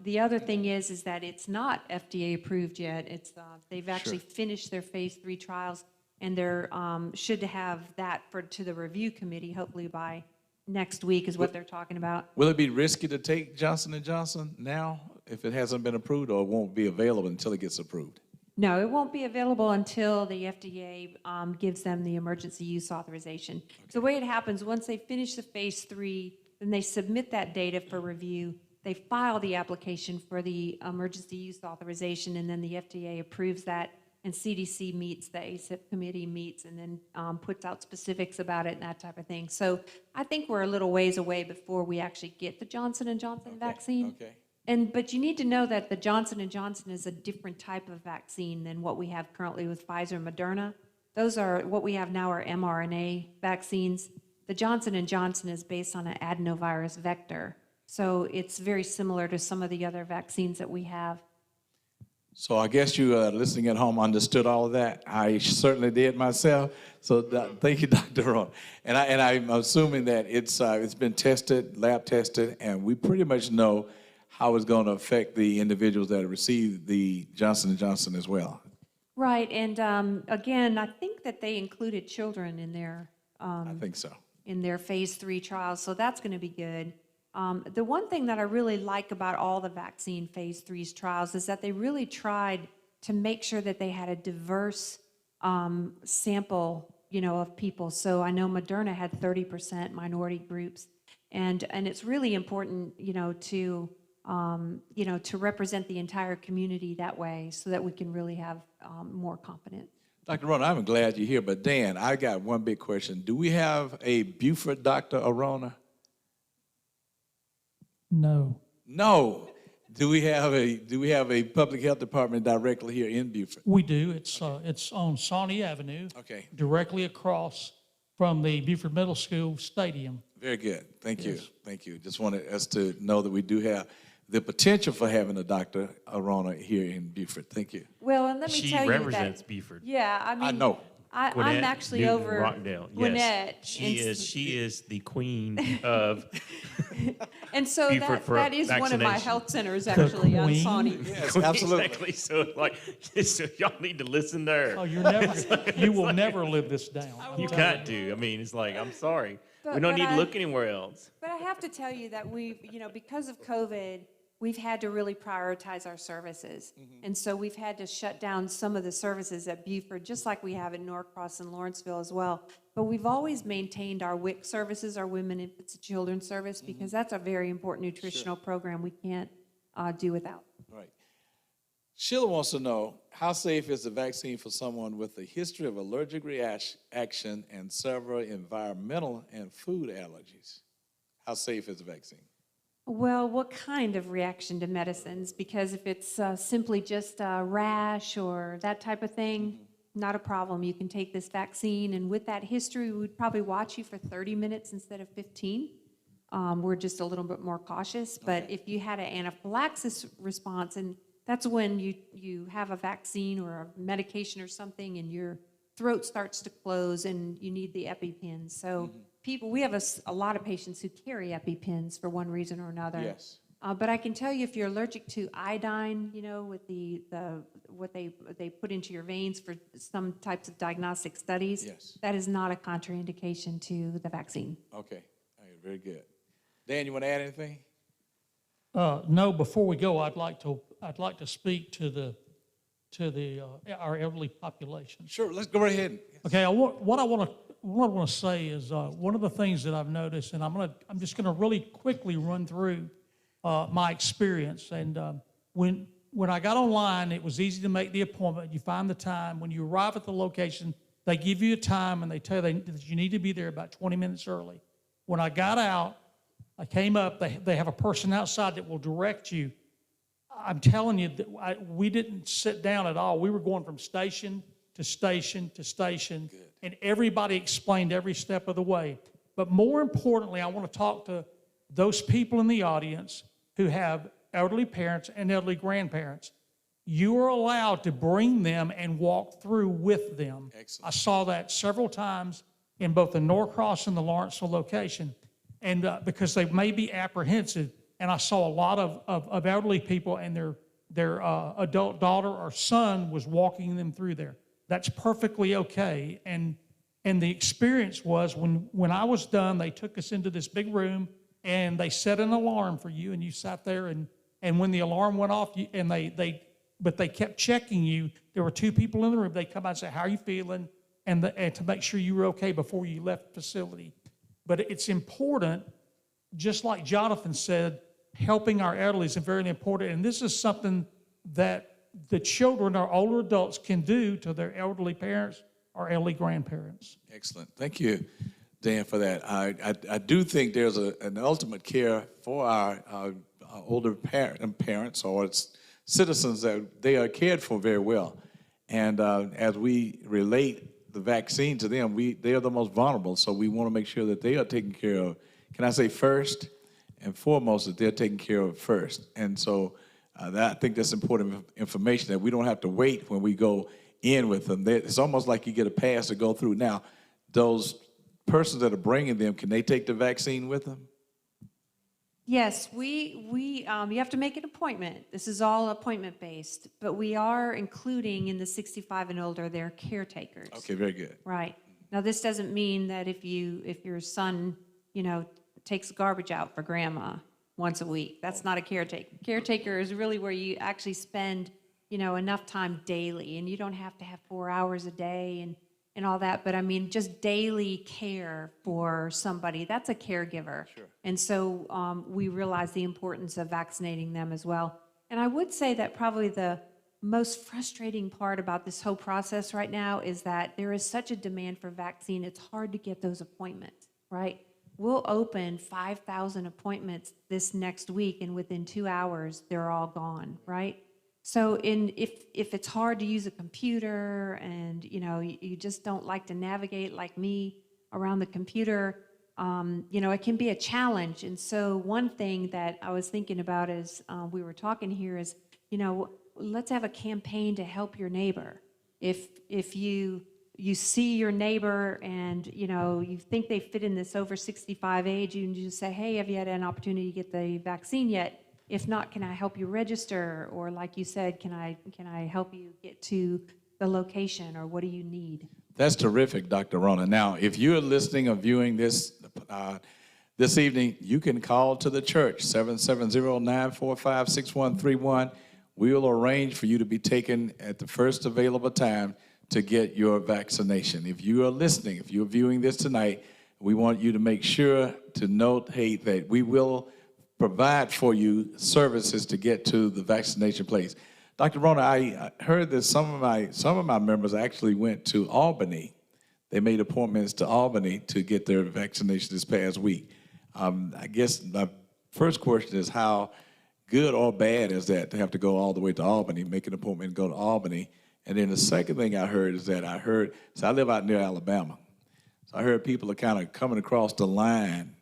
Speaker 2: The other thing is that it's not FDA approved yet. It's, they've actually finished their phase 3 trials, and they're, should have that to the review committee, hopefully by next week is what they're talking about.
Speaker 1: Will it be risky to take Johnson & Johnson now if it hasn't been approved, or it won't be available until it gets approved?
Speaker 2: No, it won't be available until the FDA gives them the emergency use authorization. So the way it happens, once they finish the phase 3, then they submit that data for review. They file the application for the emergency use authorization, and then the FDA approves that, and CDC meets, the ACIP committee meets, and then puts out specifics about it and that type of thing. So I think we're a little ways away before we actually get the Johnson & Johnson vaccine.
Speaker 1: Okay.
Speaker 2: But you need to know that the Johnson & Johnson is a different type of vaccine than what we have currently with Pfizer and Moderna. Those are, what we have now are mRNA vaccines. The Johnson & Johnson is based on an adenovirus vector. So it's very similar to some of the other vaccines that we have.
Speaker 1: So I guess you listening at home understood all of that. I certainly did myself. So thank you, Dr. Rohn. And I'm assuming that it's been tested, lab tested, and we pretty much know how it's going to affect the individuals that receive the Johnson & Johnson as well.
Speaker 2: Right, and again, I think that they included children in their
Speaker 1: I think so.
Speaker 2: in their phase 3 trials, so that's going to be good. The one thing that I really like about all the vaccine phase 3 trials is that they really tried to make sure that they had a diverse sample, you know, of people. So I know Moderna had 30% minority groups, and it's really important, to represent the entire community that way, so that we can really have more confidence.
Speaker 1: Dr. Arona, I'm glad you're here, but Dan, I got one big question. Do we have a Buford Dr. Arona?
Speaker 3: No.
Speaker 1: No. Do we have a public health department directly here in Buford?
Speaker 3: We do. It's on Sawney Avenue.
Speaker 1: Okay.
Speaker 3: Directly across from the Buford Middle School Stadium.
Speaker 1: Very good. Thank you.
Speaker 3: Yes.
Speaker 1: Thank you. Just wanted us to know that we do have the potential for having a Dr. Arona here in Buford. Thank you.
Speaker 2: Well, and let me
Speaker 4: She
Speaker 2: tell you that.
Speaker 4: represents Buford.
Speaker 2: Yeah, I mean.
Speaker 1: I know.
Speaker 2: I'm
Speaker 4: Gwinnett,
Speaker 2: actually
Speaker 4: Newton,
Speaker 2: over
Speaker 4: Rockdale.
Speaker 2: Gwinnett.
Speaker 4: Yes, she is the queen of.
Speaker 2: And so
Speaker 4: Buford for
Speaker 2: that is one of my
Speaker 4: vaccination.
Speaker 2: health centers actually on
Speaker 3: Queen?
Speaker 2: Sawney.
Speaker 1: Yes, absolutely.
Speaker 4: Exactly. So y'all need to listen there.
Speaker 3: Oh, you will never live this down.
Speaker 4: You got to. I mean, it's like, I'm sorry. We
Speaker 2: But-
Speaker 4: don't
Speaker 2: but
Speaker 4: need to
Speaker 2: I-
Speaker 4: look anywhere else.
Speaker 2: But I have to tell you that we've, because of COVID, we've had to really prioritize our services. And so we've had to shut down some of the services at Buford, just like we have in Norcross and Lawrenceville as well. But we've always maintained our WIC services, our Women, Infants, and Children service, because that's a very important nutritional program we can't do without.
Speaker 1: Right. Sheila wants to know, how safe is the vaccine for someone with a history of allergic reaction and several environmental and food allergies? How safe is the vaccine?
Speaker 2: Well, what kind of reaction to medicines? Because if it's simply just a rash or that type of thing, not a problem. You can take this vaccine, and with that history, we would probably watch you for 30 minutes instead of 15. We're just a little bit more cautious, but if you had an anaphylaxis response, and that's when you have a vaccine or a medication or something, and your throat starts to close and you need the EpiPen. So we have a lot of patients who carry EpiPens for one reason or another.
Speaker 1: Yes.
Speaker 2: But I can tell you, if you're allergic to iodine, with what they put into your veins for some types of diagnostic studies,
Speaker 1: Yes.
Speaker 2: that is not a contraindication to the vaccine.
Speaker 1: Okay. All right, very good. Dan, you want to add anything?
Speaker 3: No, before we go, I'd like to speak to our elderly population.
Speaker 1: Sure, let's go right ahead.
Speaker 3: Okay, what I want to say is one of the things that I've noticed, and I'm just gonna really quickly run through my experience. And when I got online, it was easy to make the appointment. You find the time. When you arrive at the location, they give you a time and they tell you that you need to be there about 20 minutes early. When I got out, I came up. They have a person outside that will direct you. I'm telling you that we didn't sit down at all. We were going from station to station to station.
Speaker 1: Good.
Speaker 3: And everybody explained every step of the way. But more importantly, I want to talk to those people in the audience who have elderly parents and elderly grandparents. You are allowed to bring them and walk through with them.
Speaker 1: Excellent.
Speaker 3: I saw that several times in both the Norcross and the Lawrenceville location, and because they may be apprehensive. And I saw a lot of elderly people and their adult daughter or son was walking them through there. That's perfectly okay. And the experience was when I was done, they took us into this big room and they set an alarm for you, and you sat there, and when the alarm went off, but they kept checking you. There were two people in the room. They come out and say, "How are you feeling?" And to make sure you were okay before you left the facility. But it's important, just like Jonathan said, helping our elderly is very important. And this is something that the children or older adults can do to their elderly parents or elderly grandparents.
Speaker 1: Excellent. Thank you, Dan, for that. I do think there's an ultimate care for our older parents or its citizens that they are cared for very well. And as we relate the vaccine to them, they are the most vulnerable, so we want to make sure that they are taken care of. Can I say first and foremost that they're taken care of first? And so I think that's important information, that we don't have to wait when we go in with them. It's almost like you get a pass to go through. Now, those persons that are bringing them, can they take the vaccine with them?
Speaker 2: Yes, you have to make an appointment. This is all appointment-based, but we are including in the 65 and older their caretakers.
Speaker 1: Okay, very good.
Speaker 2: Right. Now, this doesn't mean that if your son, takes garbage out for grandma once a week, that's not a caretaker. Caretaker is really where you actually spend, enough time daily, and you don't have to have 4 hours a day and all that, but I mean, just daily care for somebody, that's a caregiver.
Speaker 1: Sure.
Speaker 2: And so we realize the importance of vaccinating them as well. And I would say that probably the most frustrating part about this whole process right now is that there is such a demand for vaccine, it's hard to get those appointments, right? We'll open 5,000 appointments this next week, and within 2 hours, they're all gone, right? So if it's hard to use a computer and, you just don't like to navigate like me around the computer, it can be a challenge. And so one thing that I was thinking about as we were talking here is, let's have a campaign to help your neighbor. If you see your neighbor and, you think they fit in this over 65 age, you can just say, "Hey, have you had an opportunity to get the vaccine yet? If not, can I help you register?" Or like you said, can I help you get to the location, or what do you need?
Speaker 1: That's terrific, Dr. Rona. Now, if you're listening or viewing this evening, you can call to the church, 770-945-6131. We'll arrange for you to be taken at the first available time to get your vaccination. If you are listening, if you're viewing this tonight, we want you to make sure to note, that we will provide for you services to get to the vaccination place. Dr. Rona, I heard that some of my members actually went to Albany. They made appointments to Albany to get their vaccination this past week. I guess my first question is, how good or bad is that to have to go all the way to Albany, make an appointment and go to Albany? And then the second thing I heard is that so I live out near Alabama. So I heard people are kind of coming across the line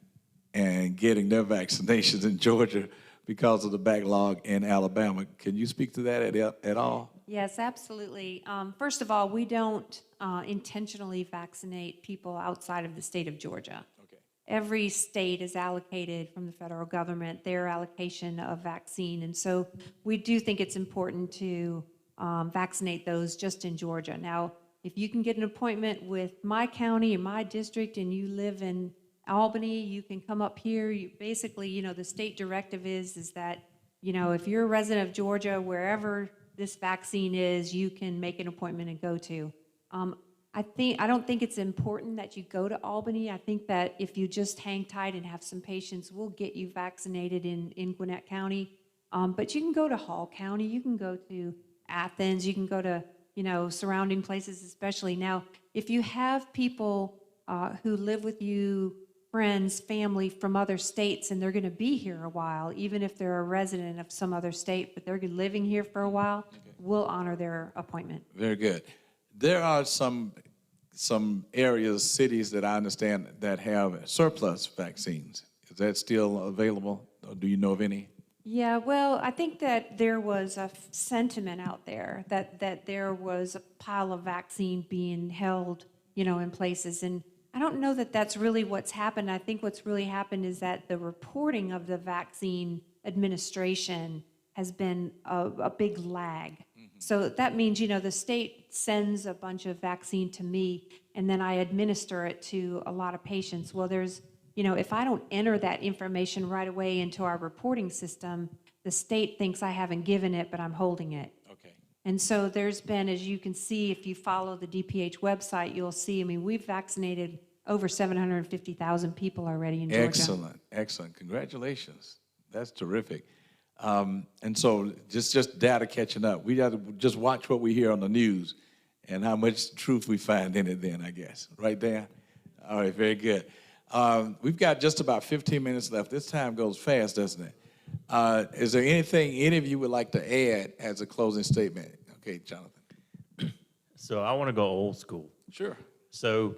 Speaker 1: and getting their vaccinations in Georgia because of the backlog in Alabama. Can you speak to that at all?
Speaker 2: Yes, absolutely. First of all, we don't intentionally vaccinate people outside of the state of Georgia.
Speaker 1: Okay.
Speaker 2: Every state is allocated from the federal government their allocation of vaccine, and so we do think it's important to vaccinate those just in Georgia. Now, if you can get an appointment with my county and my district and you live in Albany, you can come up here. Basically, the state directive is that, if you're a resident of Georgia, wherever this vaccine is, you can make an appointment and go to. I don't think it's important that you go to Albany. I think that if you just hang tight and have some patience, we'll get you vaccinated in Gwinnett County. But you can go to Hall County, you can go to Athens, you can go to, surrounding places especially. Now, if you have people who live with you, friends, family from other states, and they're going to be here a while, even if they're a resident of some other state, but they're living here for a while, we'll honor their appointment.
Speaker 1: Very good. There are some some areas, cities that I understand that have surplus vaccines. Is that still available, or do you know of any?
Speaker 2: Yeah, well, I think that there was a sentiment out there that there was a pile of vaccine being held, in places. And I don't know that that's really what's happened. I think what's really happened is that the reporting of the vaccine administration has been a big lag. So that means, the state sends a bunch of vaccine to me, and then I administer it to a lot of patients. Well, there's, if I don't enter that information right away into our reporting system, the state thinks I haven't given it, but I'm holding it.
Speaker 1: Okay.
Speaker 2: And so there's been, as you can see, if you follow the DPH website, you'll see, we've vaccinated over 750,000 people already in Georgia.
Speaker 1: Excellent, excellent. Congratulations. That's terrific. And so just data catching up. We got to just watch what we hear on the news and how much truth we find in it then, I guess. Right, Dan? All right, very good. We've got just about 15 minutes left. This time goes fast, doesn't it? Is there anything any of you would like to add as a closing statement? Okay, Jonathan.
Speaker 4: So I want to go old school.
Speaker 1: Sure.
Speaker 4: So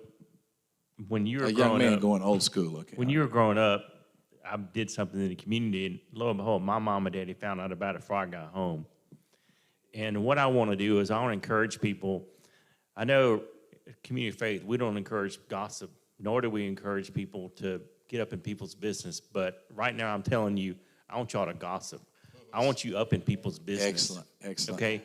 Speaker 4: when you were
Speaker 1: A
Speaker 4: growing
Speaker 1: young man
Speaker 4: up,
Speaker 1: going old school, okay.
Speaker 4: when you were growing up, I did something in the community, and lo and behold, my mom and daddy found out about it before I got home. And what I want to do is I want to encourage people. I know community of faith, we don't encourage gossip, nor do we encourage people to get up in people's business. But right now I'm telling you, I want y'all to gossip. I want you up in people's business.
Speaker 1: Excellent, excellent.
Speaker 4: Okay?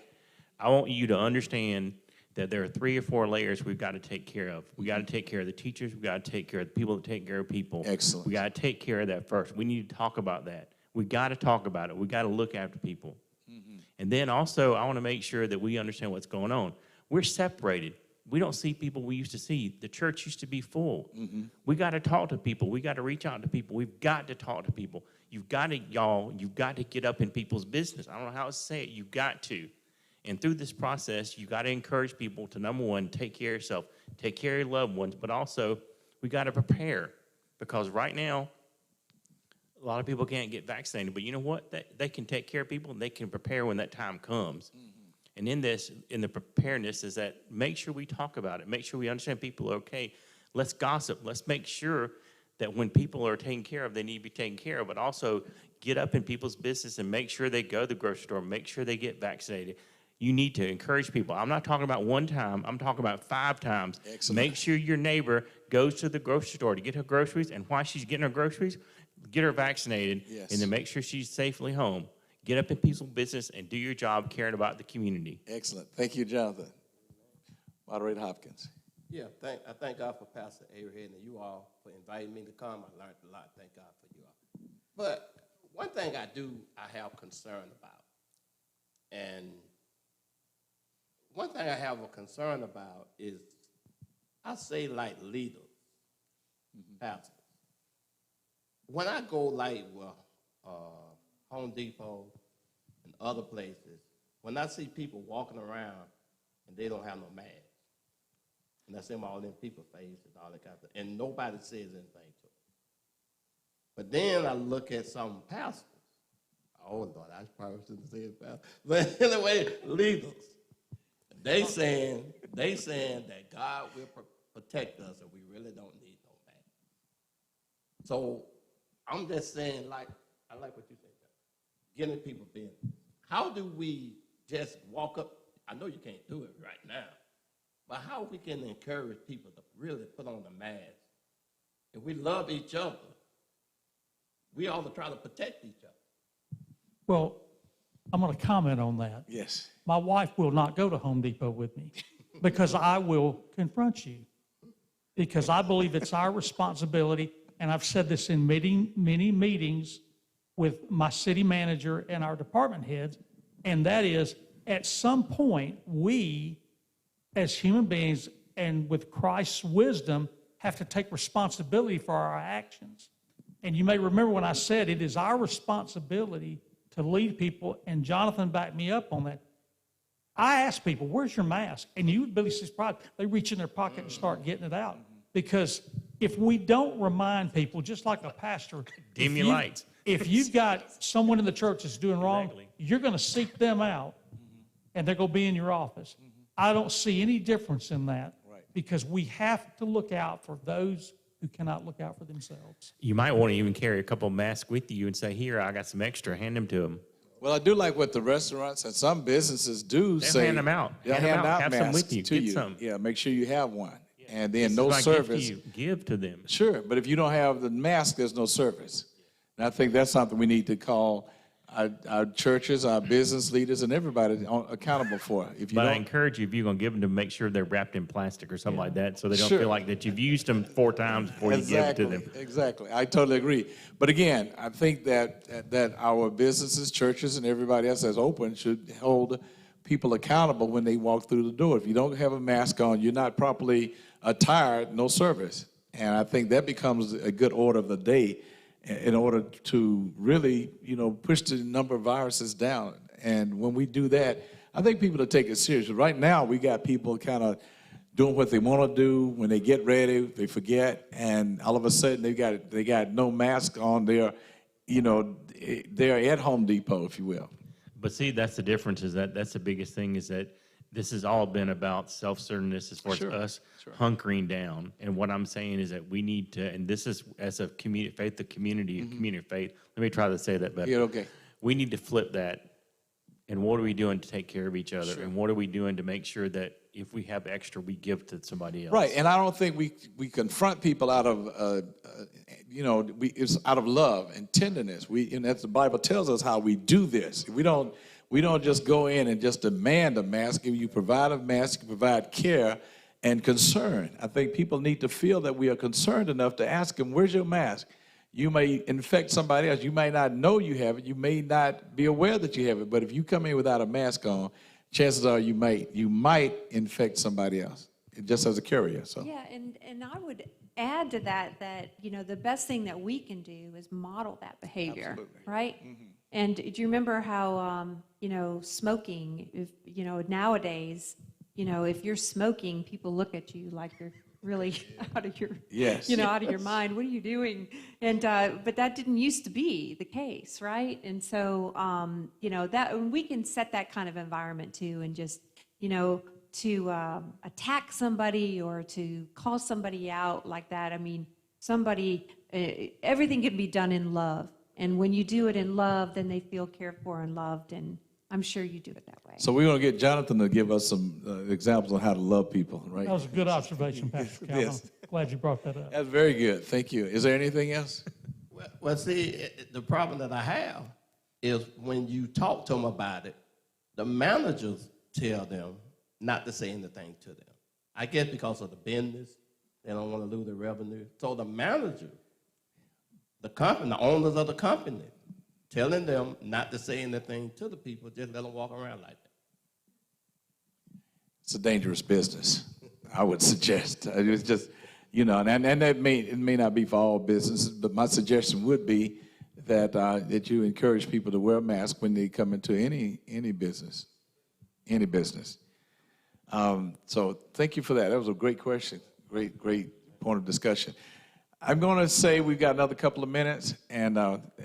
Speaker 4: I want you to understand that there are 3 or 4 layers we've got to take care of. We got to take care of the teachers. We got to take care of the people that take care of people.
Speaker 1: Excellent.
Speaker 4: We got to take care of that first. We need to talk about that. We got to talk about it. We got to look after people. And then also, I want to make sure that we understand what's going on. We're separated. We don't see people we used to see. The church used to be full. We got to talk to people. We got to reach out to people. We've got to talk to people. You've got to get up in people's business. I don't know how to say it. You've got to. And through this process, you got to encourage people to, number one, take care of yourself, take care of your loved ones, but also we got to prepare, because right now, a lot of people can't get vaccinated, but you know what? They can take care of people and they can prepare when that time comes. And in the preparedness is that make sure we talk about it, make sure we understand people are okay. Let's gossip. Let's make sure that when people are taken care of, they need to be taken care of, but also get up in people's business and make sure they go to the grocery store, make sure they get vaccinated. You need to encourage people. I'm not talking about one time. I'm talking about 5 times.
Speaker 1: Excellent.
Speaker 4: Make sure your neighbor goes to the grocery store to get her groceries, and while she's getting her groceries, get her vaccinated,
Speaker 1: Yes.
Speaker 4: and then make sure she's safely home. Get up in people's business and do your job caring about the community.
Speaker 1: Excellent. Thank you, Jonathan. Moderator Hopkins.
Speaker 5: Yeah, I thank God for Pastor Abraham and you all for inviting me to come. I learned a lot. Thank God for you all. But one thing I have concern about, and one thing I have a concern about is, I say like leaders, pastors. When I go like Home Depot and other places, when I see people walking around and they don't have no mask, and I see them all in people's face and all that kind of stuff, and nobody says anything to them. But then I look at some pastors. Oh, Lord, I probably shouldn't say it, pastor. But anyway, leaders. They saying that God will protect us and we really don't need no mask. So I'm just saying, like, I like what you said, getting people business. How do we just walk up? I know you can't do it right now, but how we can encourage people to really put on the mask? If we love each other, we ought to try to protect each other.
Speaker 3: Well, I'm going to comment on that.
Speaker 1: Yes.
Speaker 3: My wife will not go to Home Depot with me because I will confront you, because I believe it's our responsibility, and I've said this in many meetings with my city manager and our department heads, and that is, at some point, we, as human beings and with Christ's wisdom, have to take responsibility for our actions. And you may remember when I said it is our responsibility to lead people, and Jonathan backed me up on that. I ask people, where's your mask? And you would be surprised. They reach in their pocket and start getting it out. Because if we don't remind people, just like a pastor,
Speaker 4: Dim your lights.
Speaker 3: If you've got someone in the church that's doing wrong,
Speaker 4: Exactly.
Speaker 3: you're going to seek them out, and they're going to be in your office. I don't see any difference in that.
Speaker 1: Right.
Speaker 3: because we have to look out for those who cannot look out for themselves.
Speaker 4: You might want to even carry a couple of masks with you and say, here, I got some extra, hand them to them.
Speaker 1: Well, I do like what the restaurants and some businesses do
Speaker 4: They'll
Speaker 1: say.
Speaker 4: hand them out.
Speaker 1: They'll
Speaker 4: Hand them
Speaker 1: hand
Speaker 4: out.
Speaker 1: out
Speaker 4: Have some with
Speaker 1: masks
Speaker 4: you.
Speaker 1: to
Speaker 4: Get
Speaker 1: you.
Speaker 4: some.
Speaker 1: Yeah, make sure you have one. And then
Speaker 4: This
Speaker 1: no
Speaker 4: is my gift to
Speaker 1: service.
Speaker 4: you. Give to them.
Speaker 1: Sure, but if you don't have the mask, there's no service. And I think that's something we need to call our churches, our business leaders, and everybody accountable for. If you
Speaker 4: But I
Speaker 1: don't,
Speaker 4: encourage you, if you're going to give them, to make sure they're wrapped in plastic or something like that, so they don't
Speaker 1: Sure.
Speaker 4: feel like that you've used them 4 times before you give it to them.
Speaker 1: Exactly. I totally agree. But again, I think that our businesses, churches, and everybody else that's open should hold people accountable when they walk through the door. If you don't have a mask on, you're not properly attired, no service. And I think that becomes a good order of the day in order to really, push the number of viruses down. And when we do that, I think people will take it seriously. Right now, we got people kind of doing what they want to do. When they get ready, they forget, and all of a sudden they got no mask on. They're at Home Depot, if you will.
Speaker 4: But see, that's the difference, is that's the biggest thing, is that this has all been about self-centeredness as far
Speaker 1: Sure,
Speaker 4: as us
Speaker 1: sure.
Speaker 4: hunkering down. And what I'm saying is that we need to, and this is as a community faith, the community of faith. Let me try to say that better.
Speaker 1: Yeah, okay.
Speaker 4: We need to flip that. And what are we doing to take care of each other?
Speaker 1: Sure.
Speaker 4: And what are we doing to make sure that if we have extra, we give to somebody else?
Speaker 1: Right, and I don't think we confront people out of it's out of love and tenderness. And that's the Bible tells us how we do this. We don't just go in and just demand a mask. If you provide a mask, you provide care and concern. I think people need to feel that we are concerned enough to ask them, "Where's your mask?" You may infect somebody else. You may not know you have it. You may not be aware that you have it. But if you come in without a mask on, chances are you might infect somebody else, just as a carrier. So
Speaker 2: Yeah, and I would add to that, the best thing that we can do is model that behavior,
Speaker 1: Absolutely.
Speaker 2: right? And do you remember how, smoking, nowadays, if you're smoking, people look at you like you're really out of your,
Speaker 1: Yes.
Speaker 2: out of your mind. What are you doing? And, but that didn't used to be the case, right? And so, that we can set that kind of environment too, and just, to attack somebody or to call somebody out like that. I mean, everything can be done in love. And when you do it in love, then they feel cared for and loved. And I'm sure you do it that way.
Speaker 1: we're going to get Jonathan to give us some examples on how to love people, right?
Speaker 3: That was a good observation, Pastor Calvin.
Speaker 1: Yes.
Speaker 3: Glad you brought that up.
Speaker 1: That's very good. Thank you. Is there anything else?
Speaker 5: Well, see, the problem that I have is when you talk to them about it, the managers tell them not to say anything to them. I guess because of the business, they don't want to lose their revenue. So the manager, the company, the owners of the company, telling them not to say anything to the people, just let them walk around like that.
Speaker 1: It's a dangerous business, I would suggest. It's just, and that it may not be for all businesses, but my suggestion would be that you encourage people to wear a mask when they come into any business, So thank you for that. That was a great question. Great point of discussion. I'm going to say we've got another couple of minutes, and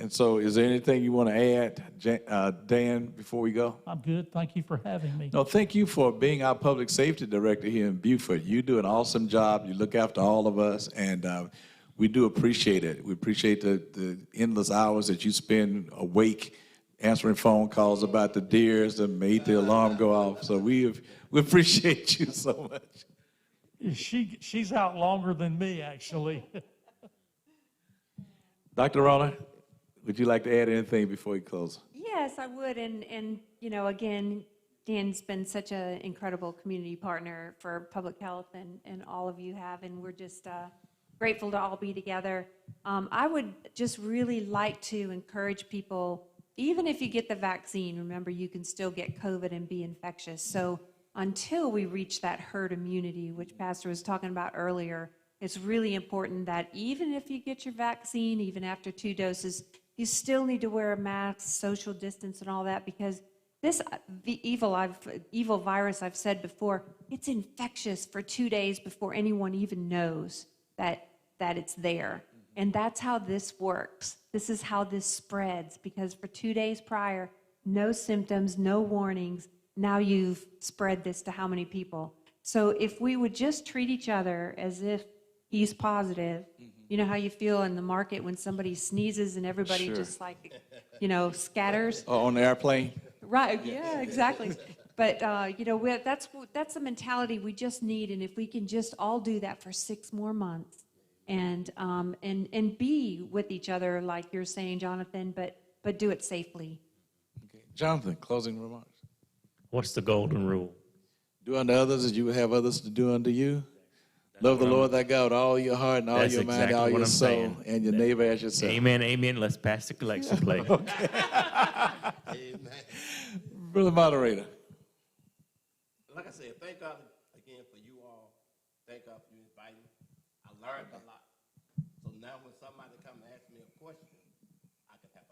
Speaker 1: so is there anything you want to add, Dan, before we go?
Speaker 3: I'm good. Thank you for having me.
Speaker 1: No, thank you for being our public safety director here in Beaufort. You do an awesome job. You look after all of us, and we do appreciate it. We appreciate the endless hours that you spend awake answering phone calls about the deers that made the alarm go off. So we appreciate you so much.
Speaker 3: She's out longer than me, actually.
Speaker 1: Dr. Rona, would you like to add anything before we close?
Speaker 2: Yes, I would. And again, Dan's been such an incredible community partner for public health, and all of you have, and we're just grateful to all be together. I would just really like to encourage people, even if you get the vaccine, remember you can still get COVID and be infectious. So until we reach that herd immunity, which Pastor was talking about earlier, it's really important that even if you get your vaccine, even after 2 doses, you still need to wear a mask, social distance, and all that, because this evil virus, I've said before, it's infectious for 2 days before anyone even knows that it's there. And that's how this works. This is how this spreads, because for 2 days prior, no symptoms, no warnings. Now you've spread this to how many people? So if we would just treat each other as if he's positive, you know how you feel in the market when somebody sneezes and everybody
Speaker 1: Sure.
Speaker 2: just like, scatters?
Speaker 1: On the airplane?
Speaker 2: Right, yeah, exactly. But, that's a mentality we just need, and if we can just all do that for 6 more months and be with each other, like you're saying, Jonathan, but do it safely.
Speaker 1: Okay. Jonathan, closing remarks.
Speaker 4: What's the golden rule?
Speaker 1: Do unto others as you would have others to do unto you. Love the Lord thy God with all your heart and all
Speaker 4: That's
Speaker 1: your mind,
Speaker 4: exactly
Speaker 1: all
Speaker 4: what
Speaker 1: your
Speaker 4: I'm
Speaker 1: soul,
Speaker 4: saying.
Speaker 1: and your neighbor as yourself.
Speaker 4: Amen, amen. Let's pass the collection plate.
Speaker 5: Amen.
Speaker 1: Brother Moderator.
Speaker 5: Like I said, thank God again for you all. Thank God for you inviting me. I learned a lot. So now when somebody come and ask me a question, I can have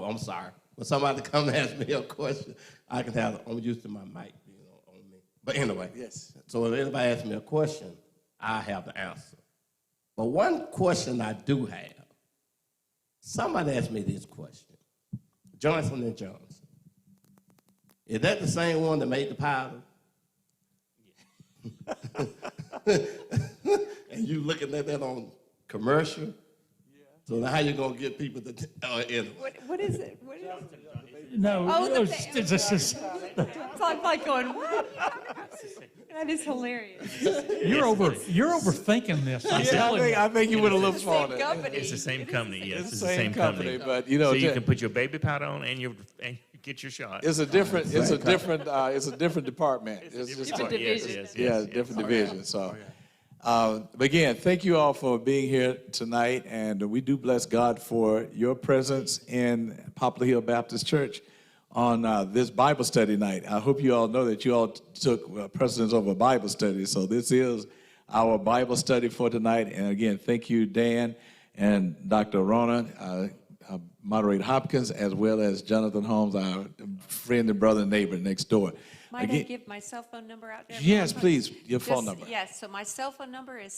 Speaker 5: I'm sorry. When somebody come and ask me a question, I can have, I'm used to my mic being on me. But anyway,
Speaker 1: Yes.
Speaker 5: so if anybody asks me a question, I have the answer. But one question I do have, somebody asked me this question. Johnson & Johnson. Is that the same one that made the powder? And you looking at that on commercial? Yeah. So now how you gonna get people to? Anyway.
Speaker 2: What is it? What is it?
Speaker 3: No,
Speaker 2: Oh, the
Speaker 3: it's just,
Speaker 2: It's like going, what? That is hilarious.
Speaker 3: you're overthinking this, I'm
Speaker 1: Yeah,
Speaker 3: telling you.
Speaker 1: I think you would have looked
Speaker 2: It's
Speaker 1: for
Speaker 2: the
Speaker 1: it.
Speaker 2: same company.
Speaker 4: It's the same company, yes.
Speaker 1: It's the same company, but, you know,
Speaker 4: So you
Speaker 1: ju-
Speaker 4: can put your baby powder on and you get your shot.
Speaker 1: It's a different department. It's just
Speaker 2: Different division.
Speaker 1: yeah, different division. So, but again, thank you all for being here tonight, and we do bless God for your presence in Poplar Hill Baptist Church on this Bible study night. I hope you all know that you all took precedence over Bible study. So this is our Bible study for tonight. And again, thank you, Dan and Dr. Rona, Moderator Hopkins, as well as Jonathan Holmes, our friend and brother and neighbor next door.
Speaker 2: Might I give my cell phone number out there?
Speaker 1: Yes, please, your phone number.
Speaker 2: Yes, so my cell phone number is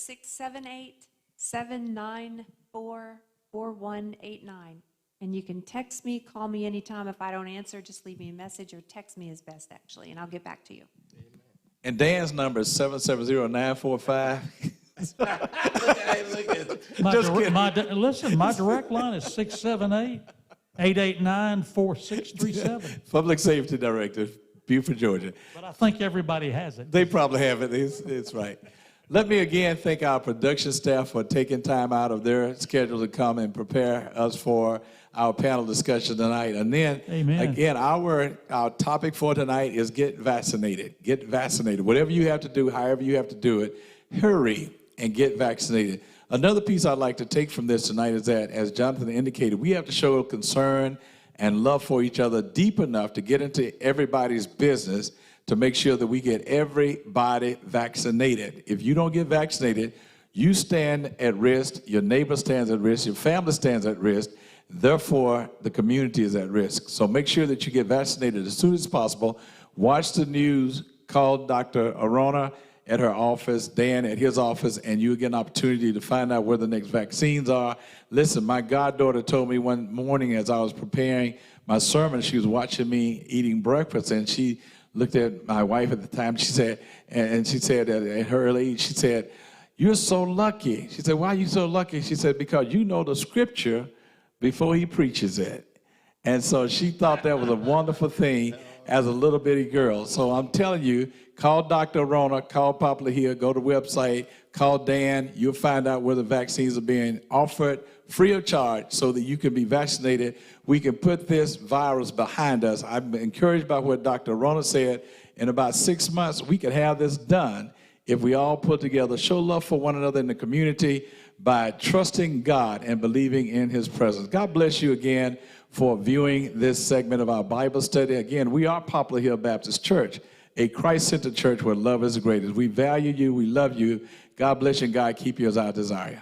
Speaker 2: 678-794-4189. And you can text me, call me anytime. If I don't answer, just leave me a message or text me is best, actually, and I'll get back to you.
Speaker 1: And Dan's number is 770-945.
Speaker 3: Listen, my direct line is 678-889-4637.
Speaker 1: Public Safety Director, Beaufort, Georgia.
Speaker 3: But I think everybody has it.
Speaker 1: They probably have it. It's right. Let me again thank our production staff for taking time out of their schedule to come and prepare us for our panel discussion tonight. And then,
Speaker 3: Amen.
Speaker 1: again, our topic for tonight is get vaccinated. Get vaccinated. Whatever you have to do, however you have to do it, hurry and get vaccinated. Another piece I'd like to take from this tonight is that, as Jonathan indicated, we have to show concern and love for each other deep enough to get into everybody's business to make sure that we get everybody vaccinated. If you don't get vaccinated, you stand at risk, your neighbor stands at risk, your family stands at risk, therefore the community is at risk. So make sure that you get vaccinated as soon as possible. Watch the news, call Dr. Arona at her office, Dan at his office, and you get an opportunity to find out where the next vaccines are. Listen, my goddaughter told me one morning as I was preparing my sermon, she was watching me eating breakfast, and she looked at my wife at the time. She said, and she said that at her early age, she said, "You're so lucky." She said, "Why are you so lucky?" She said, "Because you know the scripture before he preaches it." And so she thought that was a wonderful thing as a little bitty girl. So I'm telling you, call Dr. Rona, call Poplar Hill, go to the website, call Dan. You'll find out where the vaccines are being offered free of charge so that you can be vaccinated. We can put this virus behind us. I'm encouraged by what Dr. Rona said. In about 6 months, we can have this done if we all put together, show love for one another in the community by trusting God and believing in his presence. God bless you again for viewing this segment of our Bible study. Again, we are Poplar Hill Baptist Church, a Christ-centered church where love is the greatest. We value you. We love you. God bless you and God keep you as our desire.